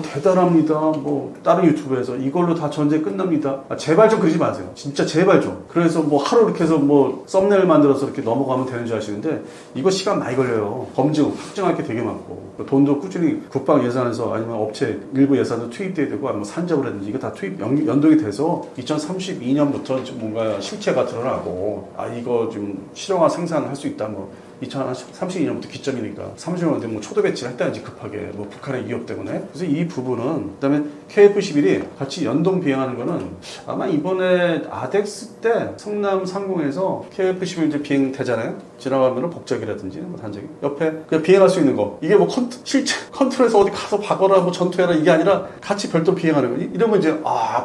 S1: 대단합니다. 뭐 다른 유튜브에서 이걸로 다 전쟁 끝납니다. 제발 좀 그러지 마세요. 진짜 제발 좀. 그래서 뭐 하루 이렇게 해서 뭐 썸네일 만들어서 이렇게 넘어가면 되는 줄 아시는데, 이거 시간 많이 걸려요. 검증, 확증할 게 되게 많고, 돈도 꾸준히 국방 예산에서 아니면 업체 일부 예산도 투입돼야 되고, 아니면 산적을 이거 다 투입 연동이 돼서 2032년부터 좀 뭔가 실체가 드러나고, 이거 좀 실용화 생산할 수 있다. 뭐 2032년부터 기점이니까 30년 되면 뭐 초도 배치를 했다는지 급하게 뭐 북한의 위협 때문에. 그래서 이 부분은 그다음에 KF-11이 같이 연동 비행하는 거는 아마 이번에 아덱스 때 성남 상공에서 KF-11 이제 비행되잖아요. 지나가면은 복작이라든지 뭐 단적이 옆에 그냥 비행할 수 있는 거. 이게 뭐 실제 컨트롤에서 어디 가서 박어라 뭐 전투해라 이게 아니라 같이 별도 비행하는 거. 이러면 이제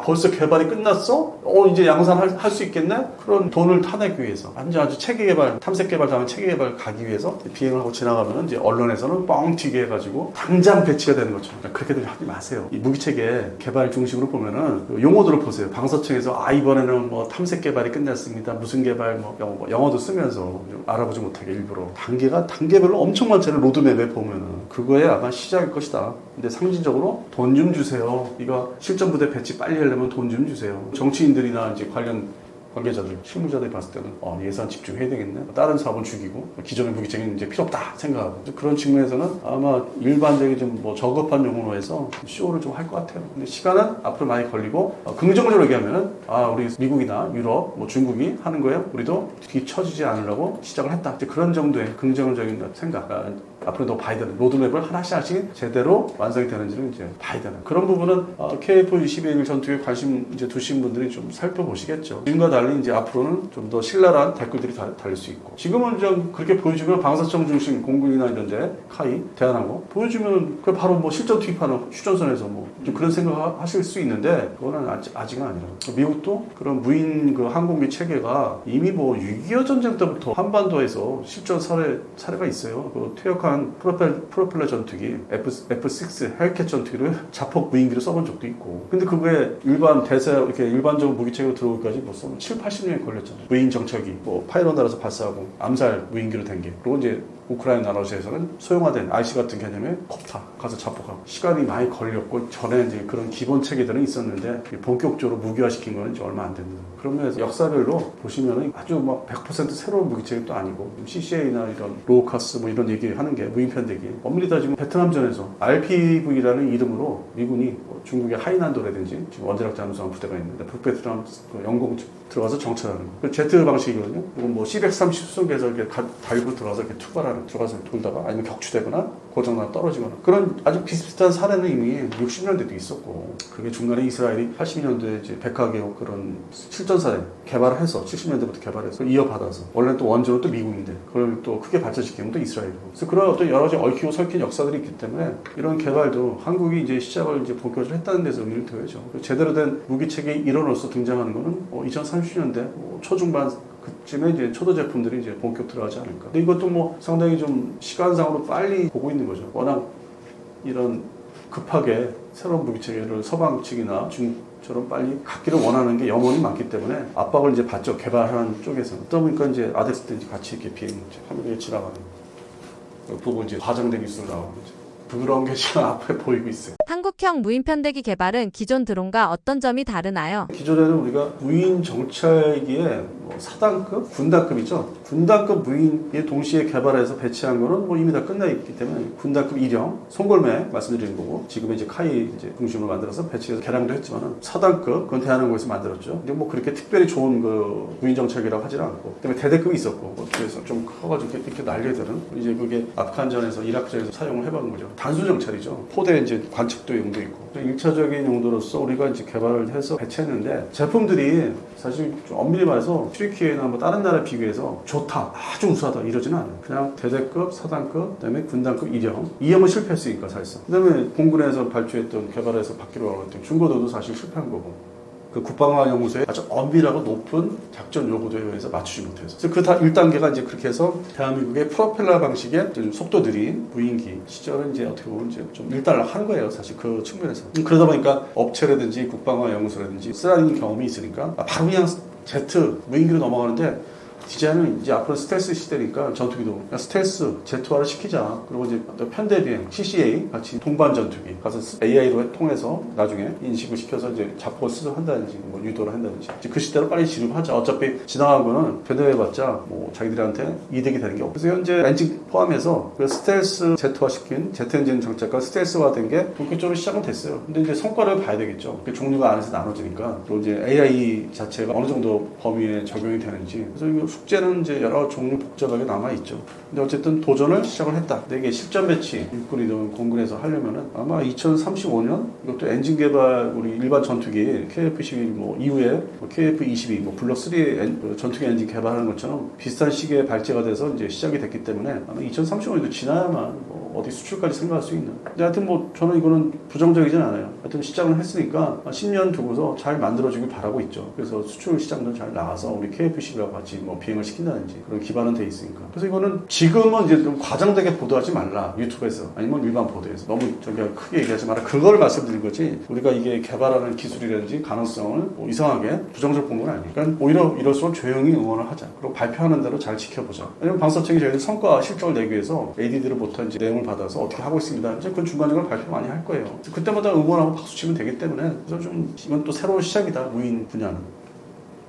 S1: 벌써 개발이 끝났어? 이제 양산할 수 있겠네? 그런 돈을 타내기 위해서 아주 체계 개발, 탐색 개발 다음에 체계 개발 가기 위해서 비행을 하고 지나가면은 이제 언론에서는 뻥 튀게 해가지고 당장 배치가 되는 거죠. 그러니까 그렇게들 하지 마세요. 이 무기 체계 개발 중심으로 보면은 그 용어들을 보세요. 방서청에서 이번에는 뭐 탐색 개발이 끝났습니다. 무슨 개발 뭐 영어도 쓰면서 좀 알아보지 못하게 일부러 단계별로 엄청 많잖아요. 로드맵에 보면은 그거에 아마 시작일 것이다. 근데 상징적으로 돈 좀 주세요. 이거 실전 부대 배치 빨리 하려면 돈 좀 주세요. 정치인들이나 이제 관계자들, 실무자들이 봤을 때는 예산 집중해야 되겠네. 다른 사업은 죽이고 기존의 무기체계는 이제 필요 없다 생각하고 그런 측면에서는 아마 일반적인 좀 뭐 저급한 용어로 해서 쇼를 좀 할 것 같아요. 근데 시간은 앞으로 많이 걸리고 긍정적으로 얘기하면은 우리 미국이나 유럽, 뭐 중국이 하는 거예요. 우리도 뒤처지지 않으려고 시작을 했다. 이제 그런 정도의 긍정적인 생각. 앞으로 더 봐야 되는 로드맵을 하나씩 제대로 완성이 되는지를 이제 봐야 되는 그런 부분은 KF-21 전투에 관심 이제 두신 분들이 좀 살펴보시겠죠. 지금과 달리 이제 앞으로는 좀 더 신랄한 댓글들이 달릴 수 있고 지금은 좀 그렇게 보여주면 방사청 중심 공군이나 이런 데 카이 대한항공 보여주면 그 바로 뭐 실전 투입하는 휴전선에서 뭐 좀 그런 생각하실 수 있는데 그거는 아직은 아니라 미국도 그런 무인 그 항공기 체계가 이미 뭐 6.25 전쟁 때부터 한반도에서 실전 사례가 있어요. 그 퇴역한 프로펠러 전투기 F6 헬캣 전투기를 자폭 무인기로 써본 적도 있고 근데 그게 일반 대세 이렇게 일반적인 무기체계로 들어오기까지 벌써 7, 80년이 걸렸잖아요. 무인 정찰기 뭐 파이로 날아서 발사하고 암살 무인기로 된 게 그리고 이제 우크라이나 러시아에서는 소형화된 IC 같은 개념의 콥타 가서 자폭하고 시간이 많이 걸렸고 전에 이제 그런 기본 체계들은 있었는데 본격적으로 무기화시킨 거는 이제 얼마 안 됩니다. 그런 면에서 역사별로 보시면은 아주 막 100% 새로운 무기체계도 아니고 CCA나 이런 로우카스 뭐 이런 얘기하는 게 무인편대기 엄밀히 따지면 베트남전에서 RPV라는 이름으로 미군이 중국의 하이난도라든지 지금 원자력 잠수함 부대가 있는데 북베트남 영공 들어가서 정찰하는 거. 그 제트 방식이거든요. 이건 뭐 C-130 수송기에서 이렇게 달고 들어가서 이렇게 투발하는 들어가서 돌다가 아니면 격추되거나 고장나 떨어지거나 그런 아주 비슷비슷한 사례는 이미 60년대도 있었고 그게 중간에 이스라엘이 80년도에 이제 백화개혁 그런 실전 사례 개발을 해서 70년대부터 개발해서 이어받아서 원래는 또 원조는 또 미국인데 그걸 또 크게 발전시키는 또 이스라엘이고 그래서 그런 어떤 여러 가지 얽히고 설킨 역사들이 있기 때문에 이런 개발도 한국이 이제 시작을 이제 본격적으로 했다는 데서 의미를 두어야죠. 제대로 된 무기체계 일원으로서 등장하는 거는 2030년대 초중반 그쯤에 이제 초도 제품들이 이제 본격 들어가지 않을까. 근데 이것도 뭐 상당히 좀 시간상으로 빨리 보고 있는 거죠. 워낙 이런 급하게 새로운 무기체계를 서방 측이나 중국처럼 빨리 갖기를 원하는 게 염원이 많기 때문에 압박을 이제 받죠. 개발하는 쪽에서. 그러다 보니까 이제 아덱스 때 이제 같이 이렇게 화면에 지나가는 보고 이제 과장된 뉴스로 나오는 거죠. 그런 게 지금 앞에 보이고 있어요.
S2: 한국형 무인편대기 개발은 기존 드론과 어떤 점이 다르나요?
S1: 기존에는 우리가 무인 정찰기에 사단급, 군단급이죠. 군단급 무인에 동시에 개발해서 배치한 거는 뭐 이미 다 끝나 있기 때문에 군단급 1형, 송골매 말씀드리는 거고 지금 이제 카이 이제 중심으로 만들어서 배치해서 개량도 했지만 사단급 그건 대한항공에서 만들었죠. 근데 뭐 그렇게 특별히 좋은 그 무인 정찰기라고 하지는 않고 그다음에 대대급이 있었고 그래서 좀 커가지고 이렇게 날려야 되는 이제 그게 아프간전에서 이라크전에서 사용을 해본 거죠. 단순 정찰이죠. 포대 이제 관측도 용도 있고 1차적인 용도로서 우리가 이제 개발을 해서 배치했는데 제품들이 사실 좀 엄밀히 말해서 튀르키예나 뭐 다른 나라 비교해서 좋다, 아주 우수하다 이러지는 않아요. 그냥 대대급, 사단급, 그다음에 군단급 2형은 실패했으니까 사실상. 그다음에 공군에서 발주했던 개발해서 받기로 했던 중고도도 사실 실패한 거고. 그 국방과학연구소에 아주 엄밀하고 높은 작전 요구도에 의해서 맞추지 못해서. 그래서 그 다 1단계가 이제 그렇게 해서 대한민국의 프로펠러 방식의 좀 속도 느린 무인기 시절은 이제 어떻게 보면 이제 좀 일단락한 거예요. 사실 그 측면에서. 그러다 보니까 업체라든지 국방과학연구소라든지 쓰라린 경험이 있으니까 바로 그냥 제트 무인기로 넘어가는데 디자인은 이제 앞으로 스텔스 시대니까 전투기도 그냥 스텔스 제트화를 시키자. 그리고 이제 편대비행 CCA 같이 동반 전투기 가서 AI로 통해서 나중에 인식을 시켜서 이제 자폭을 수습한다든지 뭐 유도를 한다든지 이제 그 시대로 빨리 진입하자. 어차피 지나간 거는 변경해봤자 뭐 자기들한테 이득이 되는 게 없고. 그래서 현재 엔진 포함해서 그 스텔스 제트화 시킨 제트 엔진 장착과 스텔스화된 게 본격적으로 시작은 됐어요. 근데 이제 성과를 봐야 되겠죠. 그 종류가 안에서 나눠지니까. 그리고 이제 AI 자체가 어느 정도 범위에 적용이 되는지. 그래서 이거 숙제는 이제 여러 종류 복잡하게 남아있죠. 근데 어쨌든 도전을 시작을 했다. 근데 이게 실전 배치, 육군이든 공군에서 하려면은 아마 2035년 이것도 엔진 개발 우리 일반 전투기 KF-11 뭐 이후에 뭐 KF-22 뭐 블록 3 전투기 엔진 개발하는 것처럼 비슷한 시기에 발제가 돼서 이제 시작이 됐기 때문에 아마 2035년도 지나야만 뭐 어디 수출까지 생각할 수 있는. 근데 하여튼 뭐 저는 이거는 부정적이진 않아요. 하여튼 시작을 했으니까 10년 두고서 잘 만들어주길 바라고 있죠. 그래서 수출 시장도 잘 나가서 우리 KF-11하고 같이 뭐 비행을 시킨다든지 그런 기반은 돼 있으니까. 그래서 이거는 지금은 이제 좀 과장되게 보도하지 말라. 유튜브에서 아니면 일반 보도에서 너무 저기 크게 얘기하지 마라. 그걸 말씀드린 거지. 우리가 이게 개발하는 기술이라든지 가능성을 뭐 이상하게 부정적으로 본 건 아니에요. 그러니까 오히려 이럴수록 조용히 응원을 하자. 그리고 발표하는 대로 잘 지켜보자. 왜냐면 방사청이 저희는 성과 실적을 내기 위해서 ADD로부터 이제 내용을 받아서 어떻게 하고 있습니다. 이제 그건 중간중간 발표 많이 할 거예요. 그때마다 응원하고 박수 치면 되기 때문에 그래서 좀 이건 또 새로운 시작이다. 무인 분야는.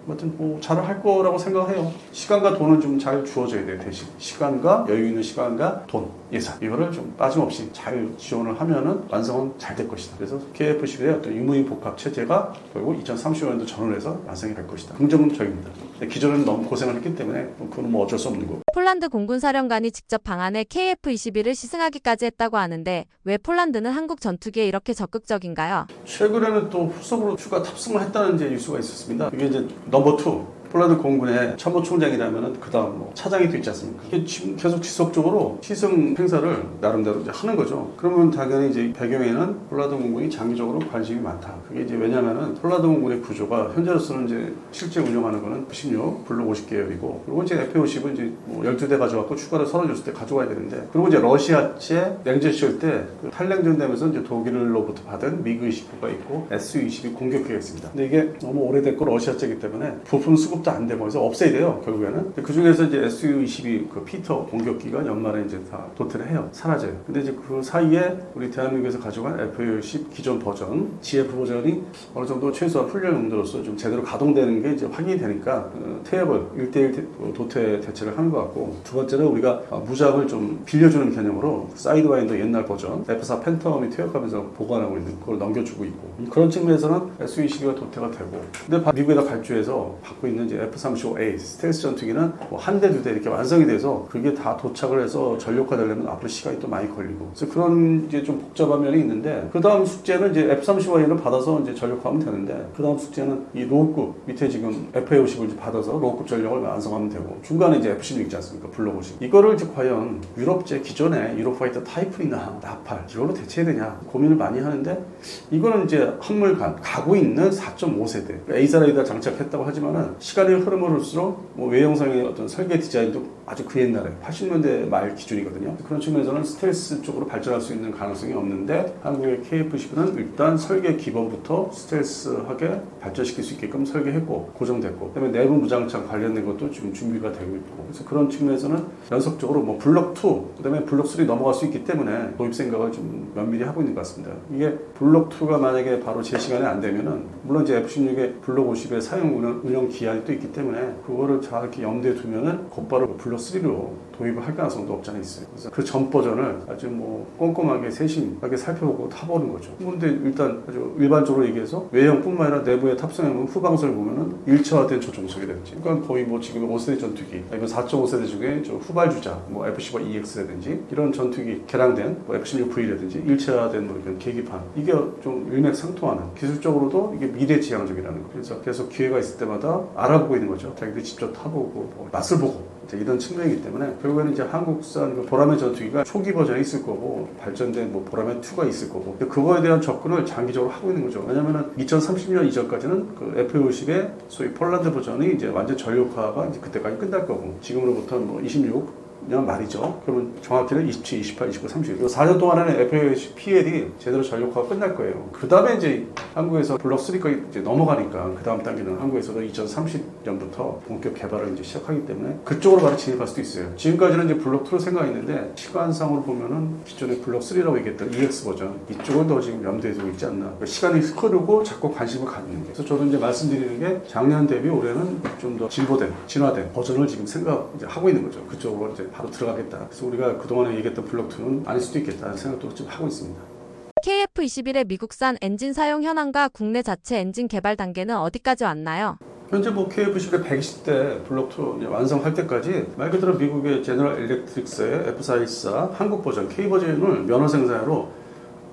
S1: 아무튼 뭐 잘할 거라고 생각해요. 시간과 돈은 좀 잘 주어져야 돼요. 대신 시간과 여유 있는 시간과 돈, 예산 이거를 좀 빠짐없이 잘 지원을 하면은 완성은 잘 될 것이다. 그래서 KF-11의 어떤 유무인 복합 체제가 결국 2030년도 전후해서 완성이 될 것이다. 긍정적입니다. 기존에는 너무 고생을 했기 때문에 그건 뭐 어쩔 수 없는 거고.
S2: 폴란드 공군 사령관이 직접 방한해 KF-21을 시승하기까지 했다고 하는데 왜 폴란드는 한국 전투기에 이렇게 적극적인가요?
S1: 최근에는 또 후속으로 추가 탑승을 했다는 이제 뉴스가 있었습니다. 이게 이제 넘버 2 폴란드 공군의 참모총장이라면 그 다음 뭐 차장이 되지 않습니까? 이게 지금 계속 지속적으로 시승 행사를 나름대로 이제 하는 거죠. 그러면 당연히 이제 배경에는 폴란드 공군이 장기적으로 관심이 많다. 그게 이제 왜냐면은 폴란드 공군의 구조가 현재로서는 이제 실제 운영하는 거는 F-16 블록 50계열이고 그리고 이제 F-50은 이제 뭐 12대 가져왔고 추가로 36대 가져와야 되는데 그리고 이제 러시아제 냉전 시절 때그 탈냉전 되면서 이제 독일로부터 받은 미그 29가 있고 Su-22 공격기가 있습니다. 근데 이게 너무 오래됐고 러시아제이기 때문에 부품 수급도 안 되고 해서 없애야 돼요. 결국에는. 그 중에서 이제 Su-22 그 피터 공격기가 연말에 이제 다 도태를 해요. 사라져요. 근데 이제 그 사이에 우리 대한민국에서 가져간 F-10 기존 버전, GF 버전이 어느 정도 최소한 훈련 용도로서 좀 제대로 가동되는 게 이제 확인이 되니까 태엽을 1대1 도태 대체를 하는 것 같고 두 번째는 우리가 무장을 좀 빌려주는 개념으로 사이드와인더 옛날 버전 F-4 팬텀이 퇴역하면서 보관하고 있는 그걸 넘겨주고 있고 그런 측면에서는 Su-22가 도태가 되고 근데 미국에다 발주해서 받고 있는 이제 F-35A 스텔스 전투기는 뭐 한 대, 두 대 이렇게 완성이 돼서 그게 다 도착을 해서 전력화되려면 앞으로 시간이 또 많이 걸리고 그래서 그런 이제 좀 복잡한 면이 있는데 그 다음 숙제는 이제 F-35A를 받아서 이제 전력화하면 되는데 그 다음 숙제는 이 로우급 밑에 지금 FA-50을 이제 받아서 로우급 전력을 완성하면 되고 중간에 이제 F-16 있지 않습니까? 블록 50 이거를 이제 과연 유럽제 기존에 유로파이터 타이푼이나 나팔 이걸로 대체해야 되냐 고민을 많이 하는데 이거는 이제 한물간 가고 있는 4.5세대 A사 레이더 장착했다고 하지만은 시간이 흐름을수록 뭐 외형상의 어떤 설계 디자인도 아주 그 옛날에 80년대 말 기준이거든요. 그런 측면에서는 스텔스 쪽으로 발전할 수 있는 가능성이 없는데 한국의 KF-10은 일단 설계 기본부터 스텔스하게 발전시킬 수 있게끔 설계했고 고정됐고 그다음에 내부 무장창 관련된 것도 지금 준비가 되고 있고 그래서 그런 측면에서는 연속적으로 뭐 블록 2 그다음에 블록 3 넘어갈 수 있기 때문에 도입 생각을 좀 면밀히 하고 있는 것 같습니다. 이게 블록 2가 만약에 바로 제 시간에 안 되면은 물론 이제 F-16의 블록 50의 사용 운영 기한이 또 있기 때문에 그거를 잘 이렇게 염두에 두면은 곧바로 블록 3로 도입을 할 가능성도 없지 않아 있어요. 그래서 그 전 버전을 아주 뭐 꼼꼼하게 세심하게 살펴보고 타보는 거죠. 근데 일단 아주 일반적으로 얘기해서 외형뿐만 아니라 내부의 탑승형 후방선을 보면은 일체화된 조종석이라든지 그러니까 거의 뭐 지금 5세대 전투기 아니면 4.5세대 중에 저 후발주자 뭐 F-15EX라든지 이런 전투기 개량된 뭐 F-16V라든지 일체화된 뭐 이런 계기판 이게 좀 일맥상통하는 기술적으로도 이게 미래지향적이라는 거. 그래서 계속 기회가 있을 때마다 알아보고 있는 거죠. 자기들이 직접 타보고 뭐 맛을 보고 이런 측면이기 때문에 결국에는 이제 한국산 그 보라매 전투기가 초기 버전이 있을 거고 발전된 뭐 보라매 2가 있을 거고 그거에 대한 접근을 장기적으로 하고 있는 거죠. 왜냐면은 2030년 이전까지는 그 F-50의 소위 폴란드 버전이 이제 완전 전력화가 이제 그때까지 끝날 거고 지금으로부터 뭐 26년 말이죠. 그러면 정확히는 27, 28, 29, 30. 이 4년 동안에는 FA PL이 제대로 전력화가 끝날 거예요. 그 다음에 이제 한국에서 블록 3까지 이제 넘어가니까 그 다음 단계는 한국에서도 2030년부터 본격 개발을 이제 시작하기 때문에 그쪽으로 바로 진입할 수도 있어요. 지금까지는 이제 블록 2로 생각했는데 시간상으로 보면은 기존의 블록 3라고 얘기했던 EX 버전 이쪽을 더 지금 염두에 두고 있지 않나. 그러니까 시간이 흐르고 자꾸 관심을 갖는 게. 그래서 저도 이제 말씀드리는 게 작년 대비 올해는 좀 더 진보된, 진화된 버전을 지금 하고 있는 거죠. 그쪽으로 이제 바로 들어가겠다. 그래서 우리가 그동안에 얘기했던 블록 2는 아닐 수도 있겠다는 생각도 좀 하고 있습니다.
S2: KF-21의 미국산 엔진 사용 현황과 국내 자체 엔진 개발 단계는 어디까지 왔나요?
S1: 현재 뭐 KF-11 120대 블록 2 완성할 때까지 말 그대로 미국의 제너럴 일렉트릭스의 F414 한국 버전 K 버전을 면허 생산으로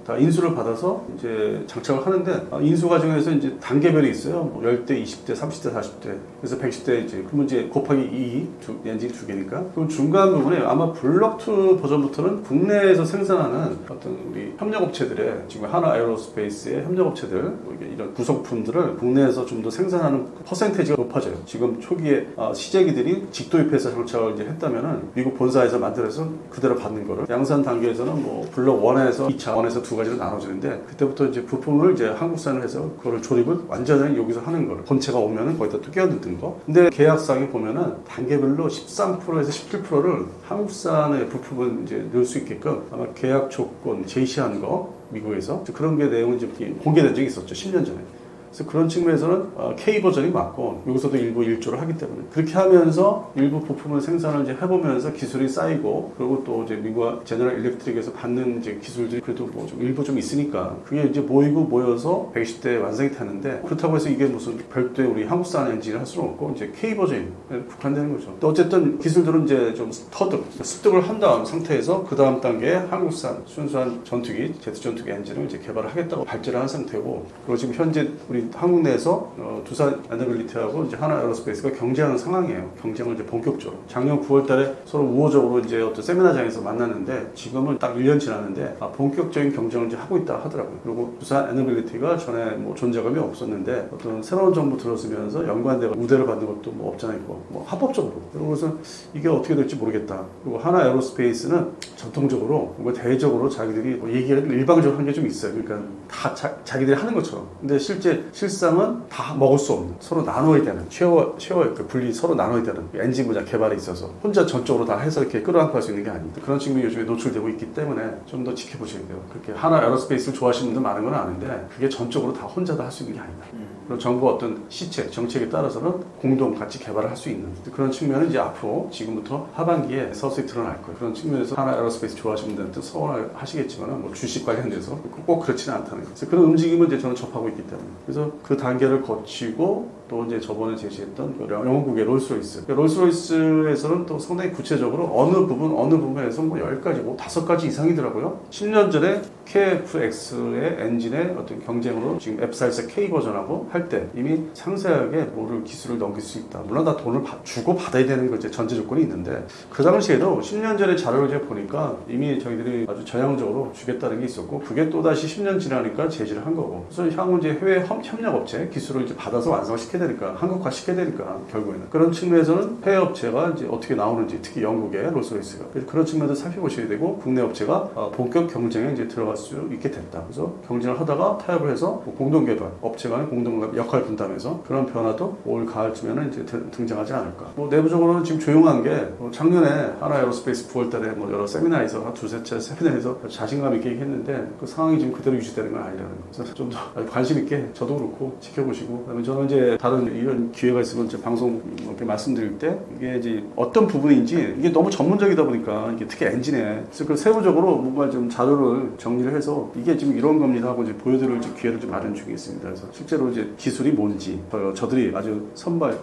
S1: 다 인수를 받아서 이제 장착을 하는데 인수 과정에서 이제 단계별이 있어요. 뭐 10대, 20대, 30대, 40대. 그래서 110대 이제 그러면 이제 곱하기 2 엔진이 두 개니까. 그럼 중간 부분에 아마 블록 2 버전부터는 국내에서 생산하는 어떤 우리 협력업체들의 지금 하나 에어로스페이스의 협력업체들 뭐 이런 구성품들을 국내에서 좀 더 생산하는 퍼센테이지가 높아져요. 지금 초기에 시제기들이 직도입해서 장착을 이제 했다면은 미국 본사에서 만들어서 그대로 받는 거를 양산 단계에서는 뭐 블록 1에서 2차, 1에서 두 가지로 나눠지는데 그때부터 이제 부품을 이제 한국산을 해서 그걸 조립을 완전히 여기서 하는 거를 본체가 오면은 거기다 또 끼워넣는 거. 근데 계약상에 보면은 단계별로 13%에서 17%를 한국산의 부품을 이제 넣을 수 있게끔 아마 계약 조건 제시한 거 미국에서 그런 게 내용은 이제 공개된 적이 있었죠. 10년 전에. 그래서 그런 측면에서는 K 버전이 맞고 여기서도 일부 일조를 하기 때문에 그렇게 하면서 일부 부품을 생산을 이제 해보면서 기술이 쌓이고 그리고 또 이제 미국 제너럴 일렉트릭에서 받는 이제 기술들이 그래도 뭐 좀 일부 좀 있으니까 그게 이제 모여서 120대 완성이 되는데 그렇다고 해서 이게 무슨 별도의 우리 한국산 엔진을 할 수는 없고 이제 K 버전에 국한되는 거죠. 또 어쨌든 기술들은 이제 좀 습득을 한 다음 상태에서 그 다음 단계에 한국산 순수한 전투기, 제트 전투기 엔진을 이제 개발을 하겠다고 발제를 한 상태고 그리고 지금 현재 우리 한국 내에서 두산 에너빌리티하고 이제 하나 에어로스페이스가 경쟁하는 상황이에요. 경쟁을 이제 본격적으로. 작년 9월달에 서로 우호적으로 이제 어떤 세미나장에서 만났는데 지금은 딱 1년 지났는데 본격적인 경쟁을 이제 하고 있다 하더라고요. 그리고 두산 에너빌리티가 전에 뭐 존재감이 없었는데 어떤 새로운 정부 들어서면서 연관대가 우대를 받는 것도 뭐 없잖아 있고 뭐 합법적으로. 그러고서 이게 어떻게 될지 모르겠다. 그리고 하나 에어로스페이스는 전통적으로 뭔가 대외적으로 자기들이 뭐 얘기를 일방적으로 한 게 좀 있어요. 그러니까 다 자기들이 하는 것처럼. 근데 실상은 다 먹을 수 없는 서로 나눠야 되는 쉐어 그 분리 서로 나눠야 되는 엔진 분야 개발에 있어서 혼자 전적으로 다 해서 이렇게 끌어안고 할 수 있는 게 아닙니다. 그런 측면이 요즘에 노출되고 있기 때문에 좀 더 지켜보셔야 돼요. 그렇게 하나 에어로스페이스를 좋아하시는 분들 많은 건 아는데 그게 전적으로 다 혼자 다 할 수 있는 게 아니다. 그리고 정부 어떤 시책, 정책에 따라서는 공동 같이 개발을 할 수 있는 그런 측면은 이제 앞으로 지금부터 하반기에 서서히 드러날 거예요. 그런 측면에서 하나 에어로스페이스 좋아하시는 분들한테 서운을 하시겠지만 뭐 주식 관련돼서 꼭 그렇지는 않다는 거예요. 그래서 그런 움직임을 이제 저는 접하고 있기 때문에 그래서 그 단계를 거치고 또 이제 저번에 제시했던 그 영국의 롤스로이스에서는 또 상당히 구체적으로 어느 부분에서 뭐 10가지, 뭐 5가지 이상이더라고요. 10년 전에 KF-X의 엔진의 어떤 경쟁으로 지금 F414 K 버전하고 할 때 이미 상세하게 뭐를 기술을 넘길 수 있다. 물론 다 돈을 주고 받아야 되는 거 이제 전제 조건이 있는데 그 당시에도 10년 전에 자료를 제가 보니까 이미 저희들이 아주 전향적으로 주겠다는 게 있었고 그게 또 다시 10년 지나니까 제시를 한 거고 그래서 향후 이제 해외 협력업체 기술을 이제 받아서 완성시켜야 되니까 한국화 시켜야 되니까 결국에는 그런 측면에서는 해외 업체가 이제 어떻게 나오는지 특히 영국의 롤스로이스가 그런 측면도 살펴보셔야 되고 국내 업체가 본격 경쟁에 이제 들어갈 수 있게 됐다. 그래서 경쟁을 하다가 타협을 해서 공동 개발 업체 간의 공동 역할 분담해서 그런 변화도 올 가을쯤에는 이제 등장하지 않을까. 뭐 내부적으로는 지금 조용한 게 작년에 하나 에어로스페이스 9월달에 뭐 여러 세미나에서 두세 차례 세미나에서 자신감 있게 얘기했는데 그 상황이 지금 그대로 유지되는 건 아니라는 거. 그래서 좀 더 관심 있게 저도 그렇고 지켜보시고 그다음에 저는 이제 다른 이런 기회가 있으면 이제 방송 이렇게 말씀드릴 때 이게 이제 어떤 부분인지 이게 너무 전문적이다 보니까 이게 특히 엔진에 그래서 그 세부적으로 뭔가 좀 자료를 정리를 해서 이게 지금 이런 겁니다 하고 이제 보여드릴 기회를 좀 마련 중에 있습니다. 그래서 실제로 이제 기술이 뭔지 저들이 아주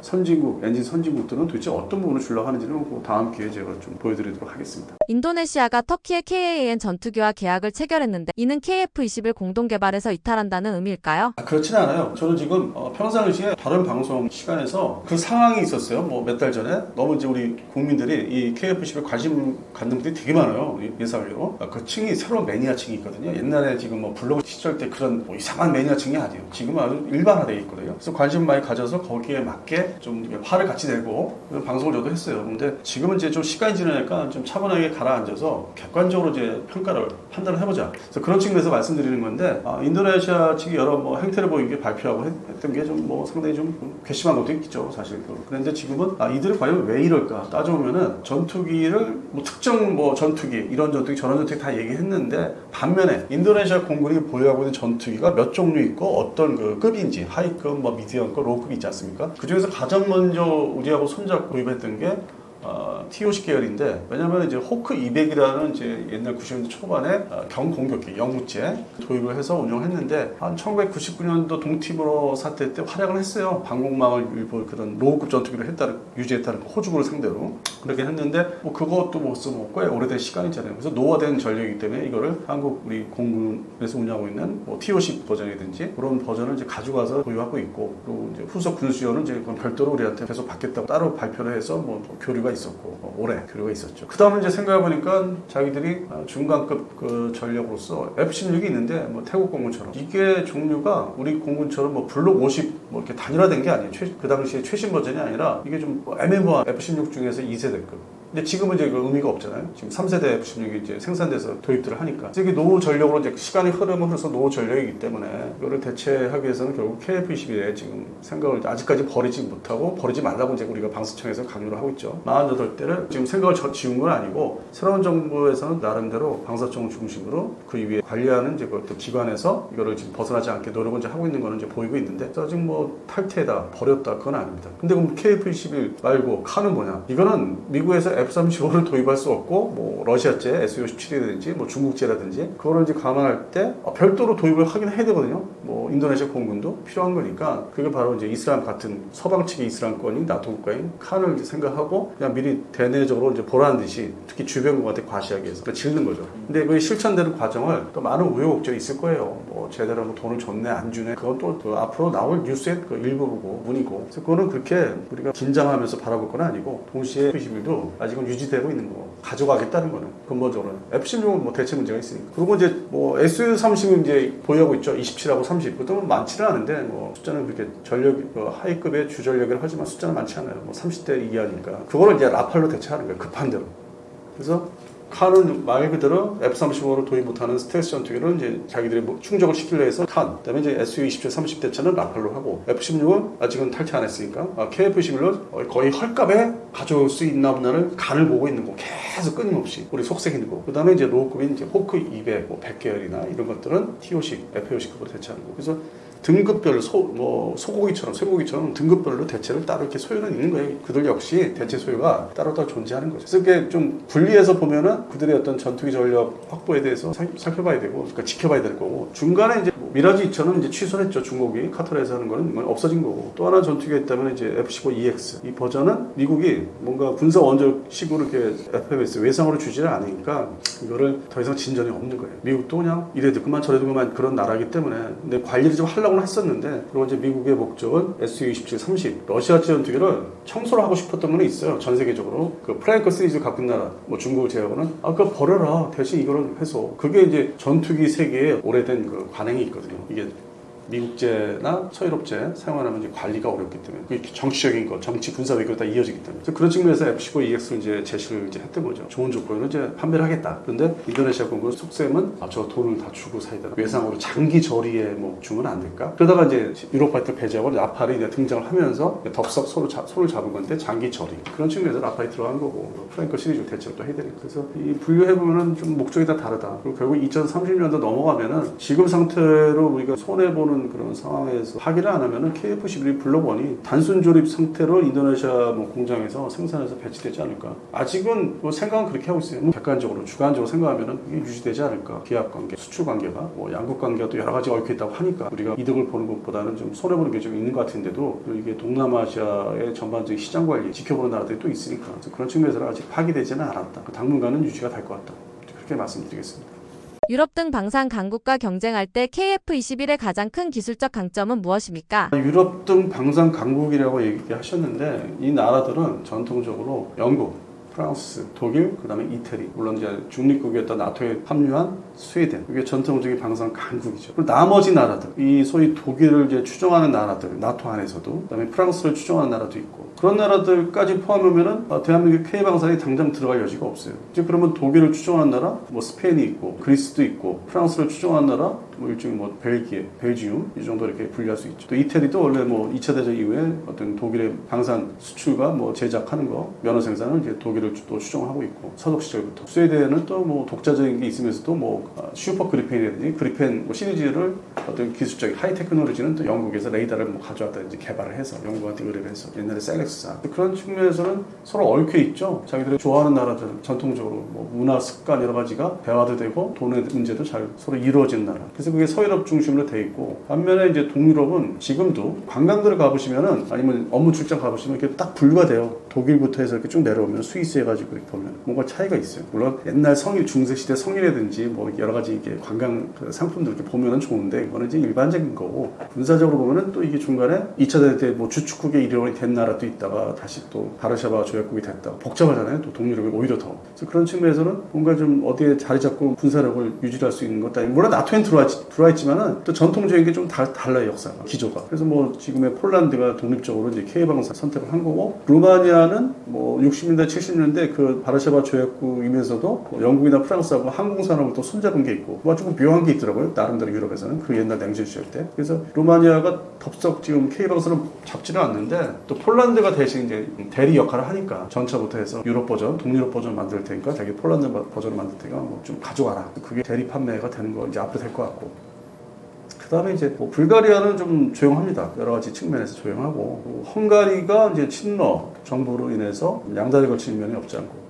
S1: 선진국 엔진 선진국들은 도대체 어떤 부분을 주려고 하는지는 그 다음 기회에 제가 좀 보여드리도록 하겠습니다.
S2: 인도네시아가 터키의 KAN 전투기와 계약을 체결했는데 이는 KF-21 공동 개발에서 이탈한다는 의미일까요?
S1: 그렇지는 않아요. 저는 지금 평상시에 다른 방송 시간에서 그 상황이 있었어요. 뭐 몇 달 전에 너무 이제 우리 국민들이 이 KF-11 관심 갖는 분들이 되게 많아요. 예상외로. 그 층이 새로운 매니아층이 있거든요. 옛날에 지금 뭐 블로그 시절 때 그런 뭐 이상한 매니아층이 아니에요. 지금은 아주 일반화되어 있거든요. 그래서 관심 많이 가져서 거기에 맞게 좀 화를 같이 내고 방송을 저도 했어요. 근데 지금은 이제 좀 시간이 지나니까 좀 차분하게 가라앉아서 객관적으로 이제 판단을 해보자. 그래서 그런 측면에서 말씀드리는 건데 인도네시아 측이 여러 뭐 행태를 보인 게 발표하고 했던 게 좀 뭐 상당히 좀 괘씸한 것도 있죠, 사실. 그런데 지금은 이들이 과연 왜 이럴까 따져보면은 전투기를 뭐 특정 뭐 전투기 이런 전투기 저런 전투기 다 얘기했는데 반면에 인도네시아 공군이 보유하고 있는 전투기가 몇 종류 있고 어떤 그 급인지 하이급, 뭐 미디엄급, 로우급 있지 않습니까? 그 중에서 가장 먼저 우리하고 손잡고 구입했던 게 TOC 계열인데, 왜냐면 이제 호크 200이라는 이제 옛날 90년대 초반에 경공격기 영구제 도입을 해서 운영했는데, 한 1999년도 동티모르 사태 때 활약을 했어요. 방공망을 일부 그런 로우급 전투기를 유지했다는 호주군을 상대로 그렇게 했는데, 뭐 그것도 못 쓰고 꽤 오래된 시간이잖아요. 그래서 노화된 전력이기 때문에 이거를 한국 우리 공군에서 운영하고 있는 뭐 TOC 버전이든지 그런 버전을 이제 가져가서 보유하고 있고, 그리고 이제 후속 군수요는 이제 그건 별도로 우리한테 계속 받겠다고 따로 발표를 해서 뭐 교류가 있었고, 오래 교류가 있었죠. 그 다음에 이제 생각해보니까 자기들이 중간급 그 전력으로서 F-16이 있는데, 뭐 태국 공군처럼 이게 종류가 우리 공군처럼 뭐 블록 50 뭐 이렇게 단일화된 게 아니에요. 그 당시에 최신 버전이 아니라 이게 좀 애매모호한 F-16 중에서 2세대급. 근데 지금은 이제 그 의미가 없잖아요. 지금 3세대 F-16이 이제 생산돼서 도입들을 하니까. 그래서 이게 노후 전력으로 이제 시간이 흐르면서 노후 전력이기 때문에 이거를 대체하기 위해서는 결국 KF-21에 지금 생각을 아직까지 버리지 못하고, 버리지 말라고 이제 우리가 방수청에서 강요를 하고 있죠. 48대를 지금 생각을 지운 건 아니고, 새로운 정부에서는 나름대로 방사청 중심으로 그 위에 관리하는 이제 그 기관에서 이거를 지금 벗어나지 않게 노력을 이제 하고 있는 거는 이제 보이고 있는데, 아직 뭐 탈퇴다, 버렸다, 그건 아닙니다. 근데 그럼 KF-21 말고 칸은 뭐냐? 이거는 미국에서 F-35를 도입할 수 없고, 뭐 러시아제 Su-57이라든지 뭐 중국제라든지 그거를 이제 감안할 때 별도로 도입을 하긴 해야 되거든요. 뭐 인도네시아 공군도 필요한 거니까, 그게 바로 이제 이슬람 같은 서방 측의 이슬람권인 나토 국가인 칸을 이제 생각하고 그냥 미리 대내적으로 이제 보라는 듯이 특히 주변국한테 과시하기 위해서 그러니까 짓는 거죠. 근데 그 실천되는 과정을 또 많은 우여곡절이 있을 거예요. 뭐 제대로 뭐 돈을 줬네 안 주네, 그건 또 그 앞으로 나올 뉴스의 그 일부고 문이고, 그래서 그거는 그렇게 우리가 긴장하면서 바라볼 건 아니고, 동시에 F-21도 아직은 유지되고 있는 거고, 가져가겠다는 거는 근본적으로는 F-16은 뭐 대체 문제가 있으니까. 그리고 이제 뭐 Su-30은 이제 보유하고 있죠. 27하고 30. 그것도 많지는 않은데, 뭐 숫자는 그렇게 전력 하위급의 주전력이라고 하지만 숫자는 많지 않아요. 뭐 30대 이하니까. 그거를 이제 라팔로 대체하는 거예요. 급한 대로. 그래서 칸은 말 그대로 F-35를 도입 못하는 스텔스 전투기를 이제 자기들이 뭐 충족을 시키려 해서 칸, 그다음에 이제 Su-27, 30대차는 라팔로 하고, F-16은 아직은 탈퇴 안 했으니까 KF-21로 거의 헐값에 가져올 수 있나 없나를 간을 보고 있는 거, 계속 끊임없이 우리 속색이는 거. 그다음에 이제 로우급인 이제 호크 200, 뭐 100계열이나 이런 것들은 TOC, FOC급으로 대체하는 거. 그래서 등급별로 소고기처럼 쇠고기처럼 등급별로 대체를 따로 이렇게 소유는 있는 거예요. 그들 역시 대체 소유가 따로 존재하는 거죠. 그래서 이게 좀 분리해서 보면은 그들의 어떤 전투기 전력 확보에 대해서 살펴봐야 되고, 그러니까 지켜봐야 될 거고, 중간에 이제 미라지 2000은 이제 취소했죠. 중국이 카타르에서 하는 거는 없어진 거고, 또 하나 전투기가 있다면 이제 F-15EX 이 버전은 미국이 뭔가 군사 원정식으로 이렇게 FMS 외상으로 주지를 않으니까 이거를 더 이상 진전이 없는 거예요. 미국도 그냥 이래도 그만 저래도 그만 그런 나라이기 때문에. 근데 관리를 좀 하려고 했었는데, 그리고 이제 미국의 목적은 Su-27, 30 러시아 전투기를 청소를 하고 싶었던 건 있어요. 전 세계적으로 그 프랭크 시리즈 갖고 있는 나라, 뭐 중국을 제외하고는 그거 버려라, 대신 이거를 해서. 그게 이제 전투기 세계에 오래된 그 관행이 있거든요. 이게 미국제나 서유럽제 사용하면 이제 관리가 어렵기 때문에, 그게 정치적인 거, 정치 군사 외교로 다 이어지기 때문에. 그래서 그런 측면에서 F-15EX를 이제 제시를 이제 했던 거죠. 좋은 조건으로 이제 판매를 하겠다. 그런데 인도네시아 공군 속셈은 저 돈을 다 주고 사야 되나, 외상으로 장기 저리에 뭐 주면 안 될까? 그러다가 이제 유럽 파이터 배제하고 라팔이 이제 등장을 하면서 덥석 손을 잡은 건데, 장기 저리, 그런 측면에서 라팔이 들어간 거고, 프랭크 시리즈 대체를 또 해야 되니까. 그래서 이 분류해보면은 좀 목적이 다 다르다. 그리고 결국 2030년도 넘어가면은 지금 상태로 우리가 손해보는 그런 상황에서 확인을 안 하면은 KF-21 블록 1이 단순 조립 상태로 인도네시아 뭐 공장에서 생산해서 배치되지 않을까. 아직은 뭐 생각은 그렇게 하고 있어요. 뭐 객관적으로 주관적으로 생각하면은 이게 유지되지 않을까. 기업 관계, 수출 관계가 뭐 양국 관계가 또 여러 가지 얽혀 있다고 하니까 우리가 이득을 보는 것보다는 좀 손해 보는 게 좀 있는 것 같은데도, 이게 동남아시아의 전반적인 시장 관리 지켜보는 나라들이 또 있으니까, 그런 측면에서 아직 파기되지는 않았다. 당분간은 유지가 될 것 같다. 그렇게 말씀드리겠습니다.
S2: 유럽 등 방산 강국과 경쟁할 때 KF-21의 가장 큰 기술적 강점은 무엇입니까?
S1: 유럽 등 방산 강국이라고 얘기하셨는데, 이 나라들은 전통적으로 영국, 프랑스, 독일, 그 다음에 이태리, 물론 이제 중립국이었던 나토에 합류한 스웨덴, 이게 전통적인 방산 강국이죠. 그리고 나머지 나라들, 이 소위 독일을 이제 추종하는 나라들, 나토 안에서도, 그 다음에 프랑스를 추종하는 나라도 있고, 그런 나라들까지 포함하면은 대한민국 K방산이 당장 들어갈 여지가 없어요. 이제 그러면 독일을 추종하는 나라, 뭐 스페인이 있고, 그리스도 있고, 프랑스를 추종하는 나라, 뭐 일종의 뭐 벨기에, 벨지움 이 정도 이렇게 분류할 수 있죠. 또 이태리도 원래 뭐 2차 대전 이후에 어떤 독일의 방산 수출과 뭐 제작하는 거, 면허 생산은 이제 독일을 또 추종하고 있고 서독 시절부터. 스웨덴은 또 뭐 독자적인 게 있으면서도 뭐 슈퍼 그리펜이라든지 그리펜 뭐 시리즈를 어떤 기술적인 하이 테크놀로지는 또 영국에서 레이더를 뭐 가져왔다든지 개발을 해서 영국한테 의뢰를 해서 옛날에 셀렉스사 그런 측면에서는 서로 얽혀 있죠. 자기들이 좋아하는 나라들 전통적으로 뭐 문화 습관 여러 가지가 대화도 되고 돈의 문제도 잘 서로 이루어지는 나라. 그래서 그게 서유럽 중심으로 돼 있고 반면에 이제 동유럽은 지금도 관광들을 가보시면은 아니면 업무 출장 가보시면 이렇게 딱 분류가 돼요. 독일부터 해서 이렇게 쭉 내려오면 스위스 해가지고 이렇게 보면 뭔가 차이가 있어요. 물론 옛날 성인 중세 시대 성이라든지 뭐 여러 가지 이게 관광 그 상품들 이렇게 보면은 좋은데 이거는 이제 일반적인 거고 군사적으로 보면은 또 이게 중간에 2차 대전 때 뭐 주축국의 일원이 된 나라도 있다가 다시 또 바르샤바 조약국이 됐다가 복잡하잖아요. 또 동유럽이 오히려 더. 그래서 그런 측면에서는 뭔가 좀 어디에 자리 잡고 군사력을 유지할 수 있는 것도 아니고 물론 나토엔 들어와 있지만은 또 전통적인 게 좀 달라요 역사가 기조가. 그래서 뭐 지금의 폴란드가 독립적으로 이제 K방사 선택을 한 거고 루마니아는 뭐 60년대 70년대 그 바르샤바 조약국이면서도 뭐 영국이나 프랑스하고 항공산업을 또 손잡은 게 있고 뭐 조금 묘한 게 있더라고요. 나름대로 유럽에서는 그 옛날 냉전 시절 때. 그래서 루마니아가 덥석 지금 K방사를 잡지는 않는데 또 폴란드가 대신 이제 대리 역할을 하니까 전차부터 해서 유럽 버전, 동유럽 버전 만들 테니까 자기 폴란드 버전을 만들 테니까 뭐 좀 가져와라. 그게 대리 판매가 되는 거 이제 앞으로 될 것 같고. 그다음에 이제 뭐 불가리아는 좀 조용합니다. 여러 가지 측면에서 조용하고 헝가리가 이제 친러 정부로 인해서 양다리 걸친 면이 없지 않고.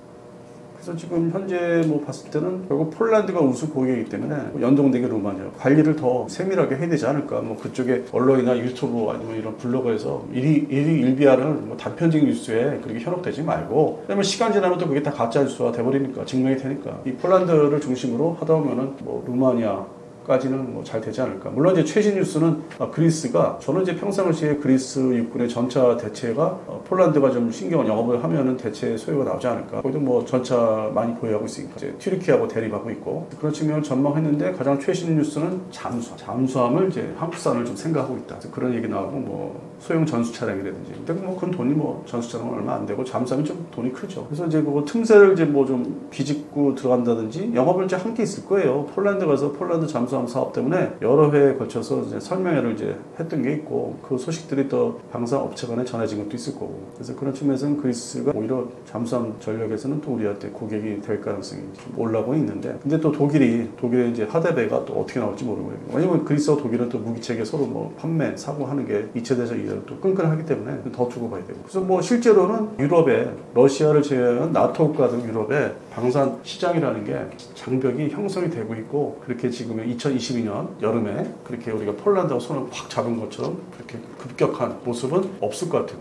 S1: 그래서 지금 현재 뭐 봤을 때는 결국 폴란드가 우수 고객이기 때문에 연동되게 루마니아 관리를 더 세밀하게 해야 되지 않을까. 뭐 그쪽에 언론이나 유튜브 아니면 이런 블로그에서 일비하는 뭐 단편적인 뉴스에 그렇게 현혹되지 말고 왜냐면 시간 지나면 또 그게 다 가짜 뉴스가 돼버리니까 증명이 되니까 이 폴란드를 중심으로 하다 보면은 뭐 루마니아 까지는 뭐 잘 되지 않을까. 물론 이제 최신 뉴스는 그리스가 저는 이제 평상시에 그리스 육군의 전차 대체가 폴란드가 좀 신경을 영업을 하면은 대체 소요가 나오지 않을까. 거기도 뭐 전차 많이 보유하고 있으니까 이제 튀르키하고 대립하고 있고 그런 측면을 전망했는데 가장 최신 뉴스는 잠수함을 이제 한국산을 좀 생각하고 있다. 그런 얘기 나오고 뭐 소형 전수 차량이라든지. 근데 뭐 그건 돈이 뭐 전수 차량은 얼마 안 되고 잠수함이 좀 돈이 크죠. 그래서 이제 그 틈새를 이제 뭐 좀 비집고 들어간다든지 영업을 이제 한 게 있을 거예요. 폴란드 가서 폴란드 잠수함 사업 때문에 여러 회에 걸쳐서 이제 설명회를 이제 했던 게 있고 그 소식들이 또 방산 업체 간에 전해진 것도 있을 거고. 그래서 그런 측면에서는 그리스가 오히려 잠수함 전력에서는 또 우리한테 고객이 될 가능성이 좀 올라오고 있는데 근데 또 독일의 이제 하데베가 또 어떻게 나올지 모르고 왜냐면 그리스와 독일은 또 무기체계 서로 뭐 판매 사고 하는 게 2차 대전 이후로 또 끈끈하기 때문에 더 두고 봐야 되고 그래서 뭐 실제로는 유럽에 러시아를 제외한 나토 국가 등 유럽에 방산 시장이라는 게 장벽이 형성이 되고 있고 그렇게 지금 2022년 여름에 그렇게 우리가 폴란드와 손을 확 잡은 것처럼 그렇게 급격한 모습은 없을 것 같아요.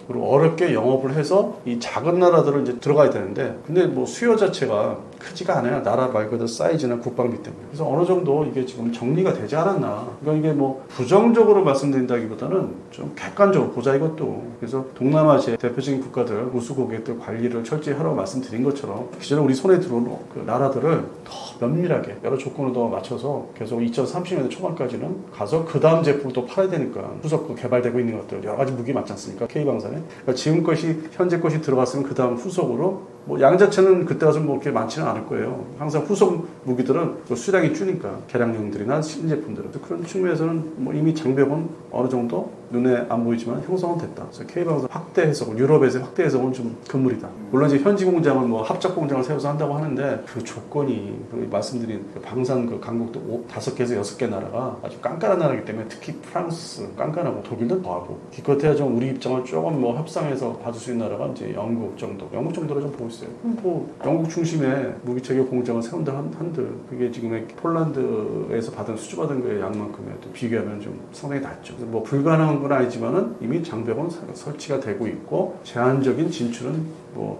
S1: 그리고 어렵게 영업을 해서 이 작은 나라들은 이제 들어가야 되는데 근데 뭐 수요 자체가 크지가 않아요. 나라 말 그대로 사이즈나 국방비 때문에. 그래서 어느 정도 이게 지금 정리가 되지 않았나. 그러니까 이게 뭐 부정적으로 말씀드린다기보다는 좀 객관적으로 보자 이것도. 그래서 동남아시아 대표적인 국가들 우수 고객들 관리를 철저히 하라고 말씀드린 것처럼 기존에 우리 손에 들어온 그 나라들을 더 면밀하게 여러 조건을 더 맞춰서 계속 2030년대 초반까지는 가서 그 다음 제품을 또 팔아야 되니까 후속 개발되고 있는 것들 여러 가지 무기 맞지 않습니까? K방산에. 그러니까 지금 것이 현재 것이 들어갔으면 그 다음 후속으로 뭐 양 자체는 그때 가서 뭐 그렇게 많지는 않을 거예요. 항상 후속 무기들은 그 수량이 주니까 개량용들이나 신제품들은 그런 측면에서는 뭐 이미 장벽은 어느 정도 눈에 안 보이지만 형성은 됐다. 그래서 K방산 확대 해석은 유럽에서 확대 해석은 좀 금물이다. 물론 이제 현지 공장은 뭐 합작 공장을 세워서 한다고 하는데 그 조건이 말씀드린 그 방산 그 강국도 5개에서 6개 나라가 아주 깐깐한 나라이기 때문에 특히 프랑스 깐깐하고 독일도 더하고 기껏해야 좀 우리 입장을 조금 뭐 협상해서 받을 수 있는 나라가 이제 영국 정도로 좀 보고 있어요. 뭐 영국 중심의 무기체계 공장을 세운다 한들 그게 지금의 폴란드에서 수주받은 거에 양만큼에 비교하면 좀 상당히 낮죠. 그래서 뭐 불가능한 건 아니지만은 이미 장벽은 설치가 되고 있고 제한적인 진출은 뭐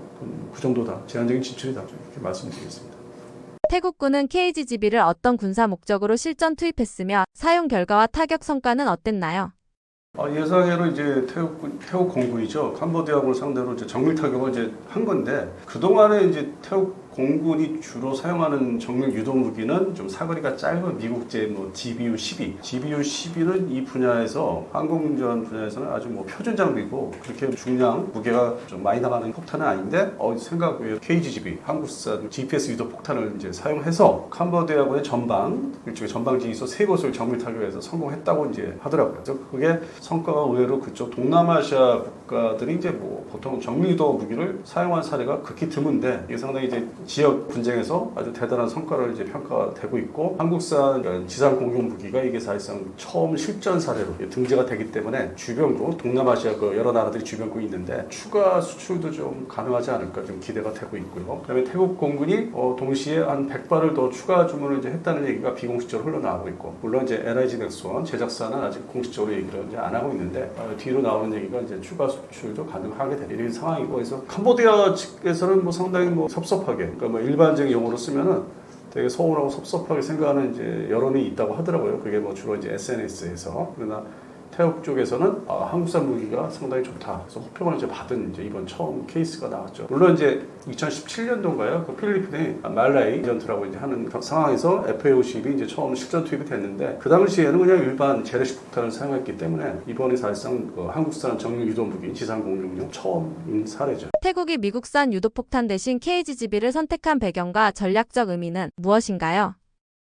S1: 그 정도다. 제한적인 진출이다. 이렇게 말씀드리겠습니다.
S2: 태국군은 KGB를 어떤 군사 목적으로 실전 투입했으며 사용 결과와 타격 성과는 어땠나요?
S1: 예상외로 이제 태국 공군이죠. 캄보디아군을 상대로 이제 정밀 타격을 이제 한 건데 그동안에 이제 태국 공군이 주로 사용하는 정밀 유도 무기는 좀 사거리가 짧은 미국제 뭐 GBU-12. GBU-12는 이 분야에서 항공전 분야에서는 아주 뭐 표준 장비고 그렇게 중량 무게가 좀 많이 나가는 폭탄은 아닌데 생각 외에 KGB 한국산 GPS 유도 폭탄을 이제 사용해서 캄보디아군의 전방 일종의 전방 지휘소 세 곳을 정밀 타격해서 성공했다고 이제 하더라고요. 그래서 그게 성과가 의외로 그쪽 동남아시아 국가들이 이제 뭐 보통 정밀 유도 무기를 사용한 사례가 극히 드문데 이게 상당히 이제 지역 분쟁에서 아주 대단한 성과를 이제 평가되고 있고 한국산 지상 공격 무기가 이게 사실상 처음 실전 사례로 등재가 되기 때문에 주변국 동남아시아 그 여러 나라들이 주변국이 있는데 추가 수출도 좀 가능하지 않을까 좀 기대가 되고 있고요. 그다음에 태국 공군이 동시에 한 100발을 더 추가 주문을 이제 했다는 얘기가 비공식적으로 흘러나오고 있고 물론 이제 LIG 넥스원 제작사는 아직 공식적으로 얘기를 이제 안 하고 있는데 뒤로 나오는 얘기가 이제 추가 수출도 가능하게 될 이런 상황이고 그래서 캄보디아 측에서는 뭐 상당히 뭐 섭섭하게 그러니까 뭐 일반적인 용어로 쓰면은 되게 서운하고 섭섭하게 생각하는 이제 여론이 있다고 하더라고요. 그게 뭐 주로 이제 SNS에서 그러나 태국 쪽에서는 한국산 무기가 상당히 좋다. 그래서 호평을 이제 받은 이제 이번 처음 케이스가 나왔죠. 물론 이제 2017년도인가요? 그 필리핀의 말라이 전투라고 이제 하는 상황에서 FA-50이 이제 처음 실전 투입이 됐는데 그 당시에는 그냥 일반 재래식 폭탄을 사용했기 때문에 이번이 사실상 그 한국산 정밀 유도 무기 지상 공격용 처음인 사례죠.
S2: 태국이 미국산 유도폭탄 대신 KGB를 선택한 배경과 전략적 의미는 무엇인가요?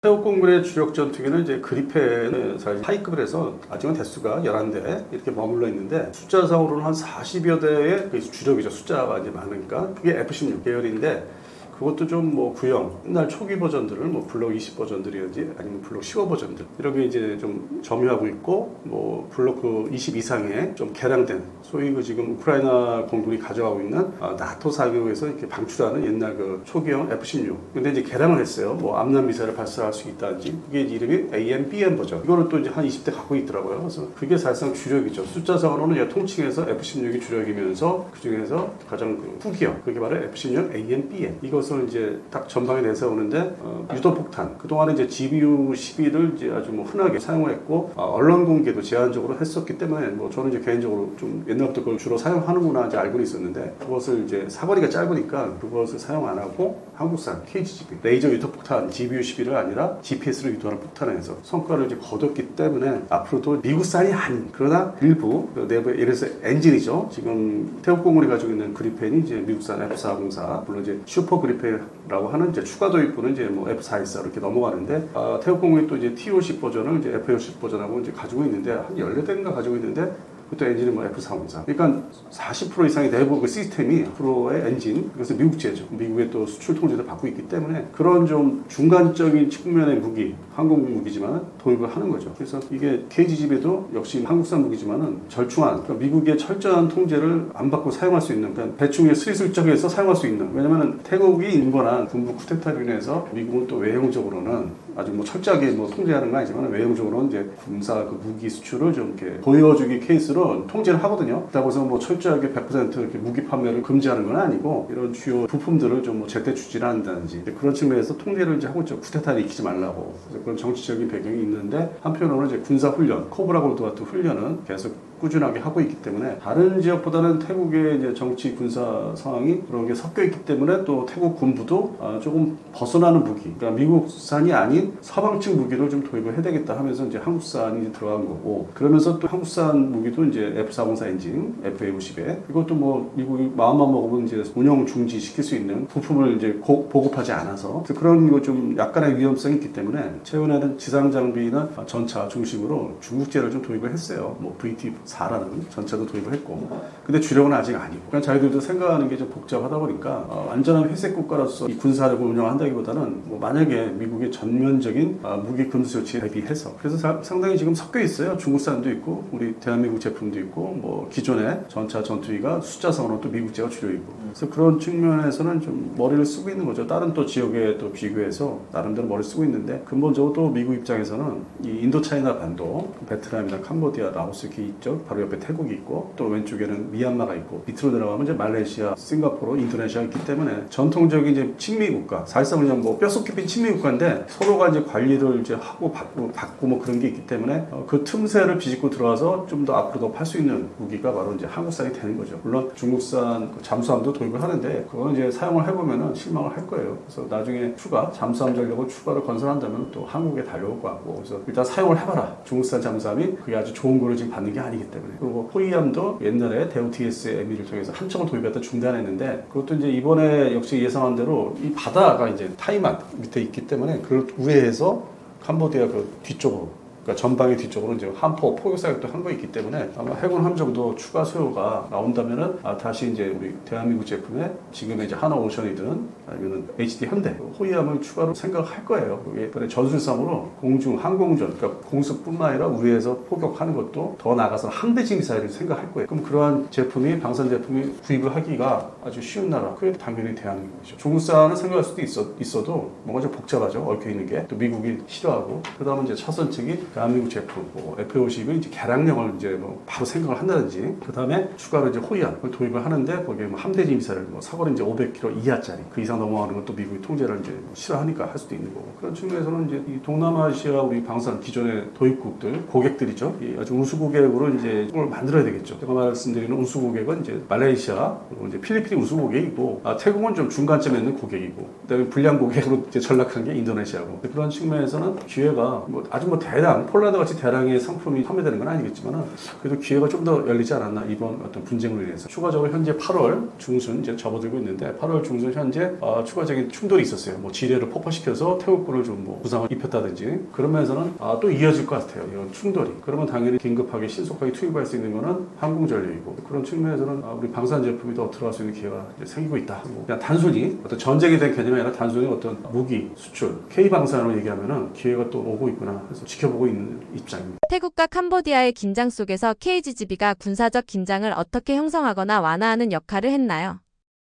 S1: 태국 공군의 주력 전투기는 이제 그리펜을 사실 하이급을 해서 아직은 대수가 11대 이렇게 머물러 있는데 숫자상으로는 한 40여 대의 주력이죠. 숫자가 이제 많으니까 그게 F-16 계열인데 그것도 좀 뭐 구형 옛날 초기 버전들을 뭐 블록 20 버전들이든지 아니면 블록 15 버전들 이렇게 이제 좀 점유하고 있고 뭐 블록 그 20 이상의 좀 개량된 소위 그 지금 우크라이나 공군이 가져가고 있는 나토 사격에서 이렇게 방출하는 옛날 그 초기형 F-16 근데 이제 개량을 했어요. 뭐 암람 미사일을 발사할 수 있다든지 그게 이름이 AM/BM 버전 이거를 또 이제 한 20대 갖고 있더라고요. 그래서 그게 사실상 주력이죠. 숫자상으로는 통칭해서 F-16이 주력이면서 그 중에서 가장 그 후기형 그게 바로 F-16 AM/BM 이것을 이제 딱 전방에 내세우는데 유도폭탄 그동안에 이제 GBU-12를 이제 아주 뭐 흔하게 사용했고 언론 공개도 제한적으로 했었기 때문에 뭐 저는 이제 개인적으로 좀 옛날부터 그걸 주로 사용하는구나 이제 알고는 있었는데 그것을 이제 사거리가 짧으니까 그것을 사용 안 하고 한국산 KGB 레이저 유도폭탄 GBU-12를 아니라 GPS를 유도하는 폭탄을 해서 성과를 이제 거뒀기 때문에 앞으로도 미국산이 아닌 그러나 일부 그 내부에 예를 들어서 엔진이죠. 지금 태국 공군이 가지고 있는 그리펜이 이제 미국산 F-404 물론 이제 슈퍼 그리펜이라고 하는 이제 추가 도입부는 이제 뭐 F-414 이렇게 넘어가는데 태국 공군이 또 이제 T-50 버전을 이제 F-50 버전하고 이제 가지고 있는데 한 14대인가 가지고 있는데 또 엔진은 뭐 F-404. 그러니까 40% 이상의 내부 그 시스템이 프로의 엔진, 그래서 미국제죠. 미국의 또 수출 통제도 받고 있기 때문에 그런 좀 중간적인 측면의 무기, 항공 무기지만 도입을 하는 거죠. 그래서 이게 KGB도 역시 한국산 무기지만은 절충한, 그러니까 미국의 철저한 통제를 안 받고 사용할 수 있는, 그러니까 대충 스리슬쩍해서 사용할 수 있는. 왜냐면은 태국이 인번한 군부 쿠데타로 인해서 미국은 또 외형적으로는 아주 뭐 철저하게 뭐 통제하는 건 아니지만 외형적으로는 이제 군사 그 무기 수출을 좀 이렇게 보여주기 케이스로 통제를 하거든요. 그렇다고 해서 뭐 철저하게 100% 이렇게 무기 판매를 금지하는 건 아니고 이런 주요 부품들을 좀 뭐 제때 추진을 한다든지 그런 측면에서 통제를 이제 하고 있죠. 쿠데타를 익히지 말라고. 그래서 그런 정치적인 배경이 있는데 한편으로는 이제 군사 훈련, 코브라 골드 같은 훈련은 계속 꾸준하게 하고 있기 때문에 다른 지역보다는 태국의 이제 정치 군사 상황이 그런 게 섞여 있기 때문에 또 태국 군부도 조금 벗어나는 무기, 그러니까 미국산이 아닌 서방측 무기를 좀 도입을 해야 되겠다 하면서 이제 한국산이 이제 들어간 거고 그러면서 또 한국산 무기도 이제 F-404 엔진, FA-50에 이것도 뭐 미국이 마음만 먹으면 이제 운영 중지시킬 수 있는 부품을 이제 보급하지 않아서 그런 거 좀 약간의 위험성이 있기 때문에 최근에는 지상 장비나 전차 중심으로 중국제를 좀 도입을 했어요. 뭐 VT4라는 전차도 도입을 했고 근데 주력은 아직 아니고 그냥 자기들도 생각하는 게 좀 복잡하다 보니까 완전한 회색 국가로서 이 군사력을 운영한다기보다는 뭐 만약에 미국의 전면적인 무기 금수 조치에 대비해서 그래서 상당히 지금 섞여 있어요. 중국산도 있고 우리 대한민국 제품도 있고 뭐 기존의 전차 전투기가 숫자상으로 또 미국제가 주력이고 그래서 그런 측면에서는 좀 머리를 쓰고 있는 거죠. 다른 또 지역에 또 비교해서 나름대로 머리를 쓰고 있는데 근본적으로 또 미국 입장에서는 이 인도차이나 반도 베트남이나 캄보디아, 라오스 이쪽 있죠. 바로 옆에 태국이 있고 또 왼쪽에는 미얀마가 있고 밑으로 내려가면 이제 말레이시아, 싱가포르, 인도네시아가 있기 때문에 전통적인 이제 친미 국가, 사실상 그냥 뭐 뼛속 깊은 친미 국가인데 서로가 이제 관리를 이제 하고 받고 뭐 그런 게 있기 때문에 그 틈새를 비집고 들어와서 좀 더 앞으로 더 팔 수 있는 무기가 바로 이제 한국산이 되는 거죠. 물론 중국산 잠수함도 도입을 하는데 그건 이제 사용을 해보면은 실망을 할 거예요. 그래서 나중에 잠수함 전력을 추가로 건설한다면 또 한국에 달려올 것 같고 그래서 일단 사용을 해봐라. 중국산 잠수함이 그게 아주 좋은 거를 지금 받는 게 아니기 때문에 그리고 호위함도 옛날에 대우 TSME를 통해서 한청을 도입했다 중단했는데 그것도 이제 이번에 역시 예상한 대로 이 바다가 이제 타이만 밑에 있기 때문에 그걸 우회해서 캄보디아 그 뒤쪽으로 그러니까 전방의 뒤쪽으로 이제 함포 포격 사격도 한 거 있기 때문에 아마 해군 함정도 추가 수요가 나온다면은 다시 이제 우리 대한민국 제품에 지금의 이제 하나오션이든 아니면은 HD 현대 호위함을 추가로 생각할 거예요. 그게 이번에 전술상으로 공중 항공전 그러니까 공습뿐만 아니라 우회해서 포격하는 것도 더 나가서 항대지 미사일을 생각할 거예요. 그럼 그러한 제품이 방산 제품이 구입을 하기가 아주 쉬운 나라. 그게 당연히 대한민국이죠. 중국산은 생각할 수도 있어도 뭔가 좀 복잡하죠. 얽혀 있는 게 또 미국이 싫어하고 그다음에 이제 차선 측이 대한민국 제품, 뭐 F-50은 이제 개량령을 이제 뭐 바로 생각을 한다든지, 그 다음에 추가로 이제 호위함을 도입을 하는데 거기에 뭐 함대지 미사일, 뭐 사거리 이제 500km 이하짜리 그 이상 넘어가는 건 또 미국이 통제를 이제 뭐 싫어하니까 할 수도 있는 거고 그런 측면에서는 이제 이 동남아시아 우리 방산 기존의 도입국들 고객들이죠. 이 아주 우수 고객으로 이제 뭘 만들어야 되겠죠. 제가 말씀드리는 우수 고객은 이제 말레이시아 그리고 이제 필리핀이 우수 고객이고 태국은 좀 중간쯤에 있는 고객이고 그다음에 불량 고객으로 이제 전락한 게 인도네시아고 그런 측면에서는 기회가 뭐 아주 뭐 대량 폴란드 같이 대량의 상품이 판매되는 건 아니겠지만 그래도 기회가 좀 더 열리지 않았나 이번 어떤 분쟁으로 인해서 추가적으로 현재 8월 중순 이제 접어들고 있는데 8월 중순 현재 추가적인 충돌이 있었어요. 뭐 지뢰를 폭파시켜서 태국군을 좀 뭐 부상을 입혔다든지 그러면서는 또 이어질 것 같아요. 이런 충돌이. 그러면 당연히 긴급하게 신속하게 투입할 수 있는 거는 항공전력이고 그런 측면에서는 우리 방산 제품이 더 들어갈 수 있는 기회가 이제 생기고 있다. 뭐 그냥 단순히 어떤 전쟁에 대한 개념이 아니라 단순히 어떤 무기 수출 K방산으로 얘기하면은 기회가 또 오고 있구나. 그래서 지켜보고 있는 입장입니다.
S2: 태국과 캄보디아의 긴장 속에서 KGGB가 군사적 긴장을 어떻게 형성하거나 완화하는 역할을 했나요?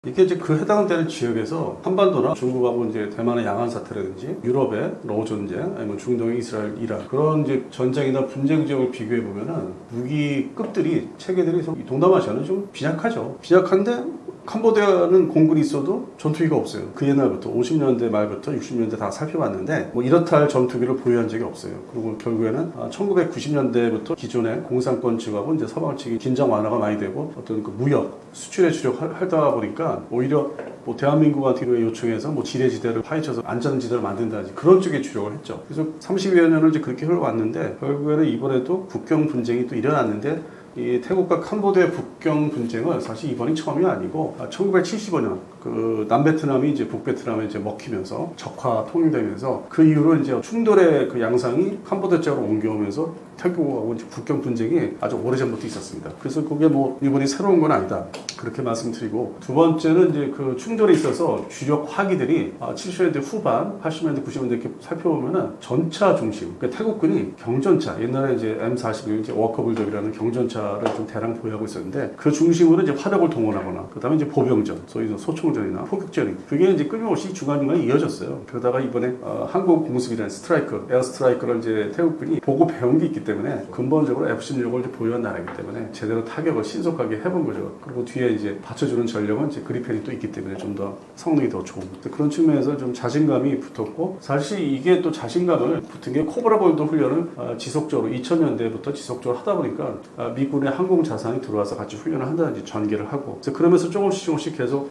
S1: 이게 이제 그 해당되는 지역에서 한반도나 중국하고 이제 대만의 양안 사태라든지 유럽의 러우 전쟁 아니면 중동의 이스라엘, 이란 그런 이제 전쟁이나 분쟁 지역을 비교해 보면은 무기급들이 체계들이 이 동남아시아는 좀 빈약하죠. 빈약한데 캄보디아는 공군이 있어도 전투기가 없어요. 그 옛날부터 50년대 말부터 60년대 다 살펴봤는데 뭐 이렇다 할 전투기를 보유한 적이 없어요. 그리고 결국에는 1990년대부터 기존의 공산권 측하고 이제 서방 측이 긴장 완화가 많이 되고 어떤 그 무역 수출에 주력하다 보니까 오히려 뭐 대한민국한테 요청해서 뭐 지뢰지대를 파헤쳐서 안전지대를 만든다든지 그런 쪽에 주력을 했죠. 그래서 30여 년을 이제 그렇게 흘러왔는데 결국에는 이번에도 국경 분쟁이 또 일어났는데 이 태국과 캄보디아 국경 분쟁은 사실 이번이 처음이 아니고 1975년 그 남베트남이 이제 북베트남에 이제 먹히면서 적화 통일되면서 그 이후로 이제 충돌의 그 양상이 캄보디아 쪽으로 옮겨오면서 태국하고 이제 국경 분쟁이 아주 오래전부터 있었습니다. 그래서 그게 뭐 이번이 새로운 건 아니다. 그렇게 말씀드리고 두 번째는 이제 그 충돌에 있어서 주력 화기들이 70년대 후반, 80년대, 90년대 이렇게 살펴보면은 전차 중심. 그러니까 태국군이 경전차, 옛날에 이제 M41 이제 워커블적이라는 경전차를 좀 대량 보유하고 있었는데 그 중심으로 이제 화력을 동원하거나 그다음에 이제 보병전, 소위 소총전이나 포격전이 그게 이제 끊임없이 중간중간에 이어졌어요. 그러다가 이번에 항공 공습이라는 스트라이크, 에어 스트라이크를 이제 태국군이 보고 배운 게 있기 때문에 근본적으로 F-16을 보유한 나라이기 때문에 제대로 타격을 신속하게 해본 거죠. 그리고 뒤에 이제 받쳐주는 전력은 이제 그리펜이 또 있기 때문에 좀 더 성능이 더 좋은 그런 측면에서 좀 자신감이 붙었고 사실 이게 또 자신감을 붙은 게 코브라 볼도 훈련을 지속적으로 2000년대부터 지속적으로 하다 보니까 미군의 항공 자산이 들어와서 같이 훈련을 한다든지 전개를 하고 그러면서 조금씩 계속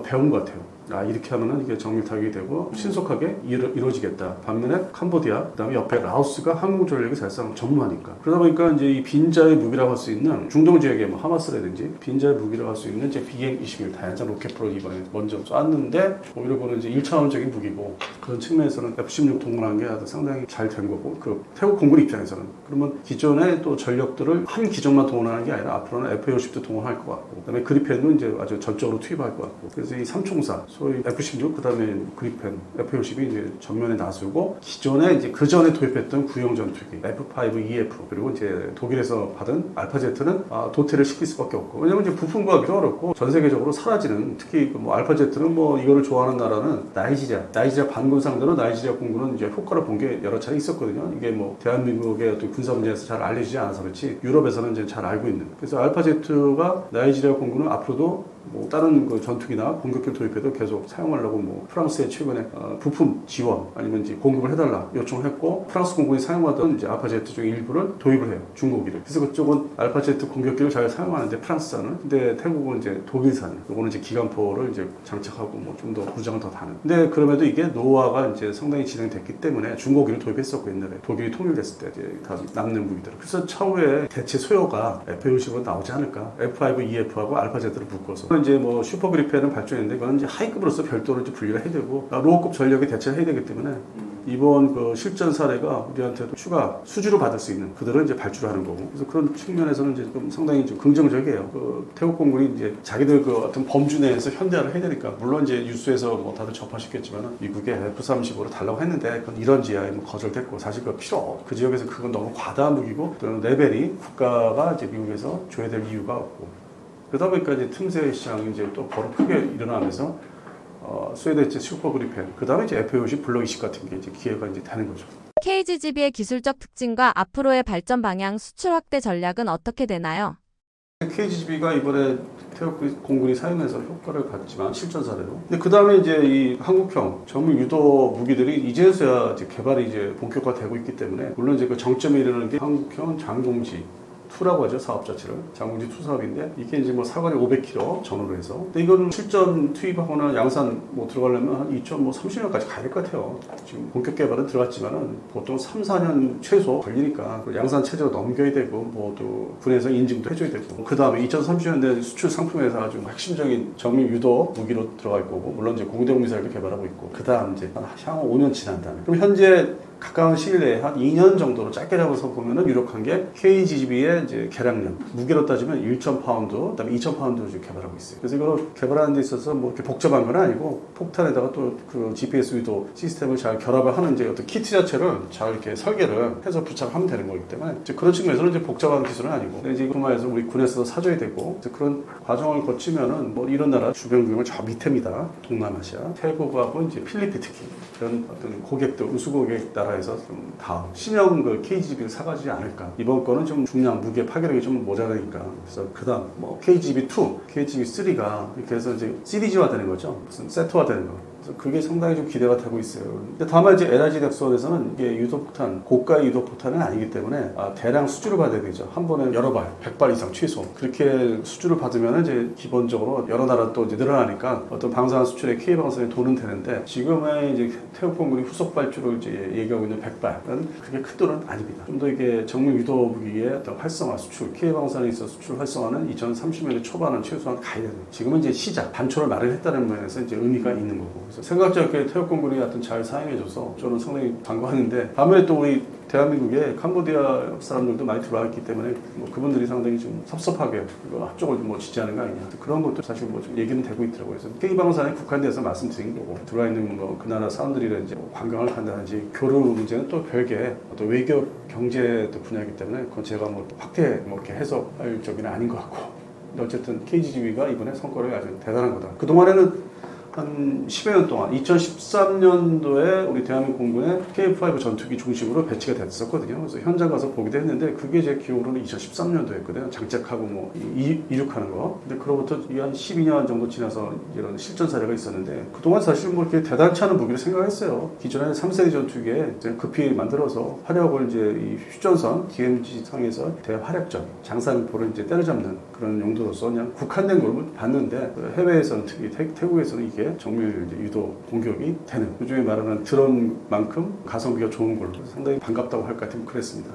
S1: 배운 것 같아요. 이렇게 하면은 이게 정밀 타격이 되고 신속하게 이루어지겠다. 반면에 캄보디아, 그다음에 옆에 라오스가 항공 전력이 사실상 전무하니까. 그러다 보니까 이제 이 빈자의 무기라고 할 수 있는 중동 지역의 뭐 하마스라든지 빈자의 무기라고 할 수 있는 이제 BM-21 다양한 로켓포를 이번에 먼저 쐈는데 오히려 보는 이제 1차원적인 무기고 그런 측면에서는 F-16 동원한 게 아주 상당히 잘 된 거고 그 태국 공군 입장에서는 그러면 기존의 또 전력들을 한 기종만 동원하는 게 아니라 앞으로는 F-50도 동원할 것 같고 그다음에 그리펜도 이제 아주 전적으로 투입할 것 같고 있고. 그래서 이 삼총사, 소위 F-16, 그 다음에 그리펜, F-50이 이제 전면에 나서고 기존에 이제 그 전에 도입했던 구형 전투기 F-5EF 그리고 이제 독일에서 받은 알파제트는 도태를 시킬 수밖에 없고. 왜냐면 이제 부품 구하기도 어렵고 전 세계적으로 사라지는 특히 뭐 알파제트는 뭐 이거를 좋아하는 나라는 나이지리아 반군 상대로 나이지리아 공군은 이제 효과를 본 게 여러 차례 있었거든요. 이게 뭐 대한민국의 어떤 군사 문제에서 잘 알려지지 않아서 그렇지 유럽에서는 이제 잘 알고 있는. 그래서 알파제트가 나이지리아 공군은 앞으로도 뭐 다른 그 전투기나 공격기를 도입해도 계속 사용하려고 뭐 프랑스에 최근에 부품 지원 아니면 이제 공급을 해달라 요청했고 프랑스 공군이 사용하던 이제 알파제트 중 일부를 도입을 해요. 중고기를. 그래서 그쪽은 알파제트 공격기를 잘 사용하는데 프랑스산은 근데 태국은 이제 독일산. 요거는 이제 기관포를 이제 장착하고 뭐 좀 더 무장을 더 다는. 근데 그럼에도 이게 노화가 이제 상당히 진행됐기 때문에 중고기를 도입했었고 옛날에 독일이 통일됐을 때 이제 다 남는 무기들. 그래서 차후에 대체 소요가 F-50으로 나오지 않을까? F-5EF하고 알파제트를 묶어서. 이제 뭐 슈퍼 그리펜은 발전했는데 그건 이제 하이급으로서 별도로 이제 분리를 해야 되고 로어급 전력에 대체를 해야 되기 때문에 이번 그 실전 사례가 우리한테도 추가 수주를 받을 수 있는 그들은 이제 발주를 하는 거고 그래서 그런 측면에서는 이제 좀 상당히 좀 긍정적이에요. 그 태국 공군이 이제 자기들 그 어떤 범주 내에서 현대화를 해야 되니까 물론 이제 뉴스에서 뭐 다들 접하셨겠지만 미국의 F-35로 달라고 했는데 그건 이런 지하에 뭐 거절됐고 사실 그 필요 없고 그 지역에서 그건 너무 과다한 무기고 또는 레벨이 국가가 이제 미국에서 줘야 될 이유가 없고. 그러다 보니까 이제 틈새 시장이 이제 또 바로 크게 일어나면서 스웨덴제 슈퍼 그리펜, 그 다음에 이제 F-50 블록 20 같은 게 이제 기회가 이제 되는 거죠.
S2: KGGB의 기술적 특징과 앞으로의 발전 방향, 수출 확대 전략은 어떻게 되나요?
S1: KGB가 이번에 태국 공군이 사용해서 효과를 봤지만 실전 사례로. 근데 그 다음에 이제 이 한국형 정밀 유도 무기들이 이제서야 이제 개발이 이제 본격화되고 있기 때문에 물론 이제 그 정점에 이르는 게 한국형 장공지. 2라고 하죠. 사업 자체를. 장군지 2 사업인데 이게 이제 뭐 사거리 500km 전후로 해서. 근데 이거는 실전 투입하거나 양산 뭐 들어가려면 한 2030년까지 가야 될 것 같아요. 지금 본격 개발은 들어갔지만은 보통 3, 4년 최소 걸리니까 양산 체제로 넘겨야 되고 뭐 또 군에서 인증도 해줘야 되고 그 다음에 2030년대 수출 상품에서 아주 핵심적인 정밀 유도 무기로 들어갈 거고 물론 이제 공대공 미사일도 개발하고 있고 그 다음 이제 향후 5년 지난 다음에 그럼 현재 가까운 시일 내에 한 2년 정도로 짧게 잡아서 보면은 유력한 게 KGB의 이제 개량량 무게로 따지면 1,000파운드, 그다음에 2,000파운드를 지금 개발하고 있어요. 그래서 이걸 개발하는 데 있어서 뭐 이렇게 복잡한 건 아니고 폭탄에다가 또 그 GPS 유도 시스템을 잘 결합을 하는 이제 어떤 키트 자체를 잘 이렇게 설계를 해서 부착하면 되는 거기 때문에 이제 그런 측면에서는 이제 복잡한 기술은 아니고 근데 이제 그만해서 우리 군에서도 사줘야 되고 이제 그런 과정을 거치면은 뭐 이런 나라 주변 국은 저 밑에입니다. 동남아시아, 태국하고 이제 필리핀 특히 이런 어떤 고객들 우수 고객 나라에서 좀 다음 신형 그 KGB를 사가지 않을까. 이번 거는 좀 중량 무게 파괴력이 좀 모자라니까. 그래서 그다음 뭐 KGB2, KGB3가 이렇게 해서 이제 시리즈화 되는 거죠. 무슨 세트화 되는 거. 그래서 그게 상당히 좀 기대가 되고 있어요. 근데 다만 이제 LIG 덱스원에서는 이게 유도폭탄, 고가의 유도폭탄은 아니기 때문에 대량 수주를 받아야 되죠. 한 번에 여러 발, 100발 이상 최소. 그렇게 수주를 받으면 이제 기본적으로 여러 나라 또 이제 늘어나니까 어떤 방사능 수출에 K방사능이 돈은 되는데 지금의 이제 태국 공군이 후속 발주를 이제 얘기하고 있는 100발은 그게 큰 돈은 아닙니다. 좀 더 이게 정밀 유도 무기의 어떤 활성화 수출, K방사능에 있어 수출 활성화는 2030년대 초반은 최소한 가야 되는. 지금은 이제 시작, 단초를 마련했다는 면에서 이제 의미가 있는 거고. 생각지 않게 태국 공군이 하여튼 잘 사용해줘서 저는 상당히 반가워하는데 아무래도 또 우리 대한민국에 캄보디아 사람들도 많이 들어와 있기 때문에 뭐 그분들이 상당히 좀 섭섭하게 이거 합쪽을 뭐 지지하는 거 아니냐 그런 것도 사실 뭐 좀 얘기는 되고 있더라고요. 그래서 K방사능에 국한돼서 말씀드린 거고 들어와 있는 뭐 그 나라 사람들이 이제 뭐 관광을 한다든지 교류 문제는 또 별개 또 외교 경제 분야이기 때문에 그건 제가 뭐 확대 뭐 이렇게 해석할 적은 아닌 것 같고 어쨌든 KGB가 이번에 성과를 아주 대단한 거다. 그 동안에는 한 10여 년 동안 2013년도에 우리 대한민국 공군의 KF-5 전투기 중심으로 배치가 됐었거든요. 그래서 현장 가서 보기도 했는데 그게 제 기억으로는 2013년도였거든요. 장착하고 뭐 이륙하는 거. 근데 그로부터 한 12년 정도 지나서 이런 실전 사례가 있었는데 그동안 사실 뭐 이렇게 대단치 않은 무기를 생각했어요. 기존에 3세대 전투기에 이제 급히 만들어서 화력을 이제 이 휴전선 DMZ 상에서 대화력전 장사포를 이제 때려잡는 그런 용도로서 그냥 국한된 걸 봤는데 해외에서는 특히 태국에서는 이게 정밀 유도 공격이 되는 요즘에 말하는 드론만큼 가성비가 좋은 걸로 상당히 반갑다고 할 것 같으면 그랬습니다.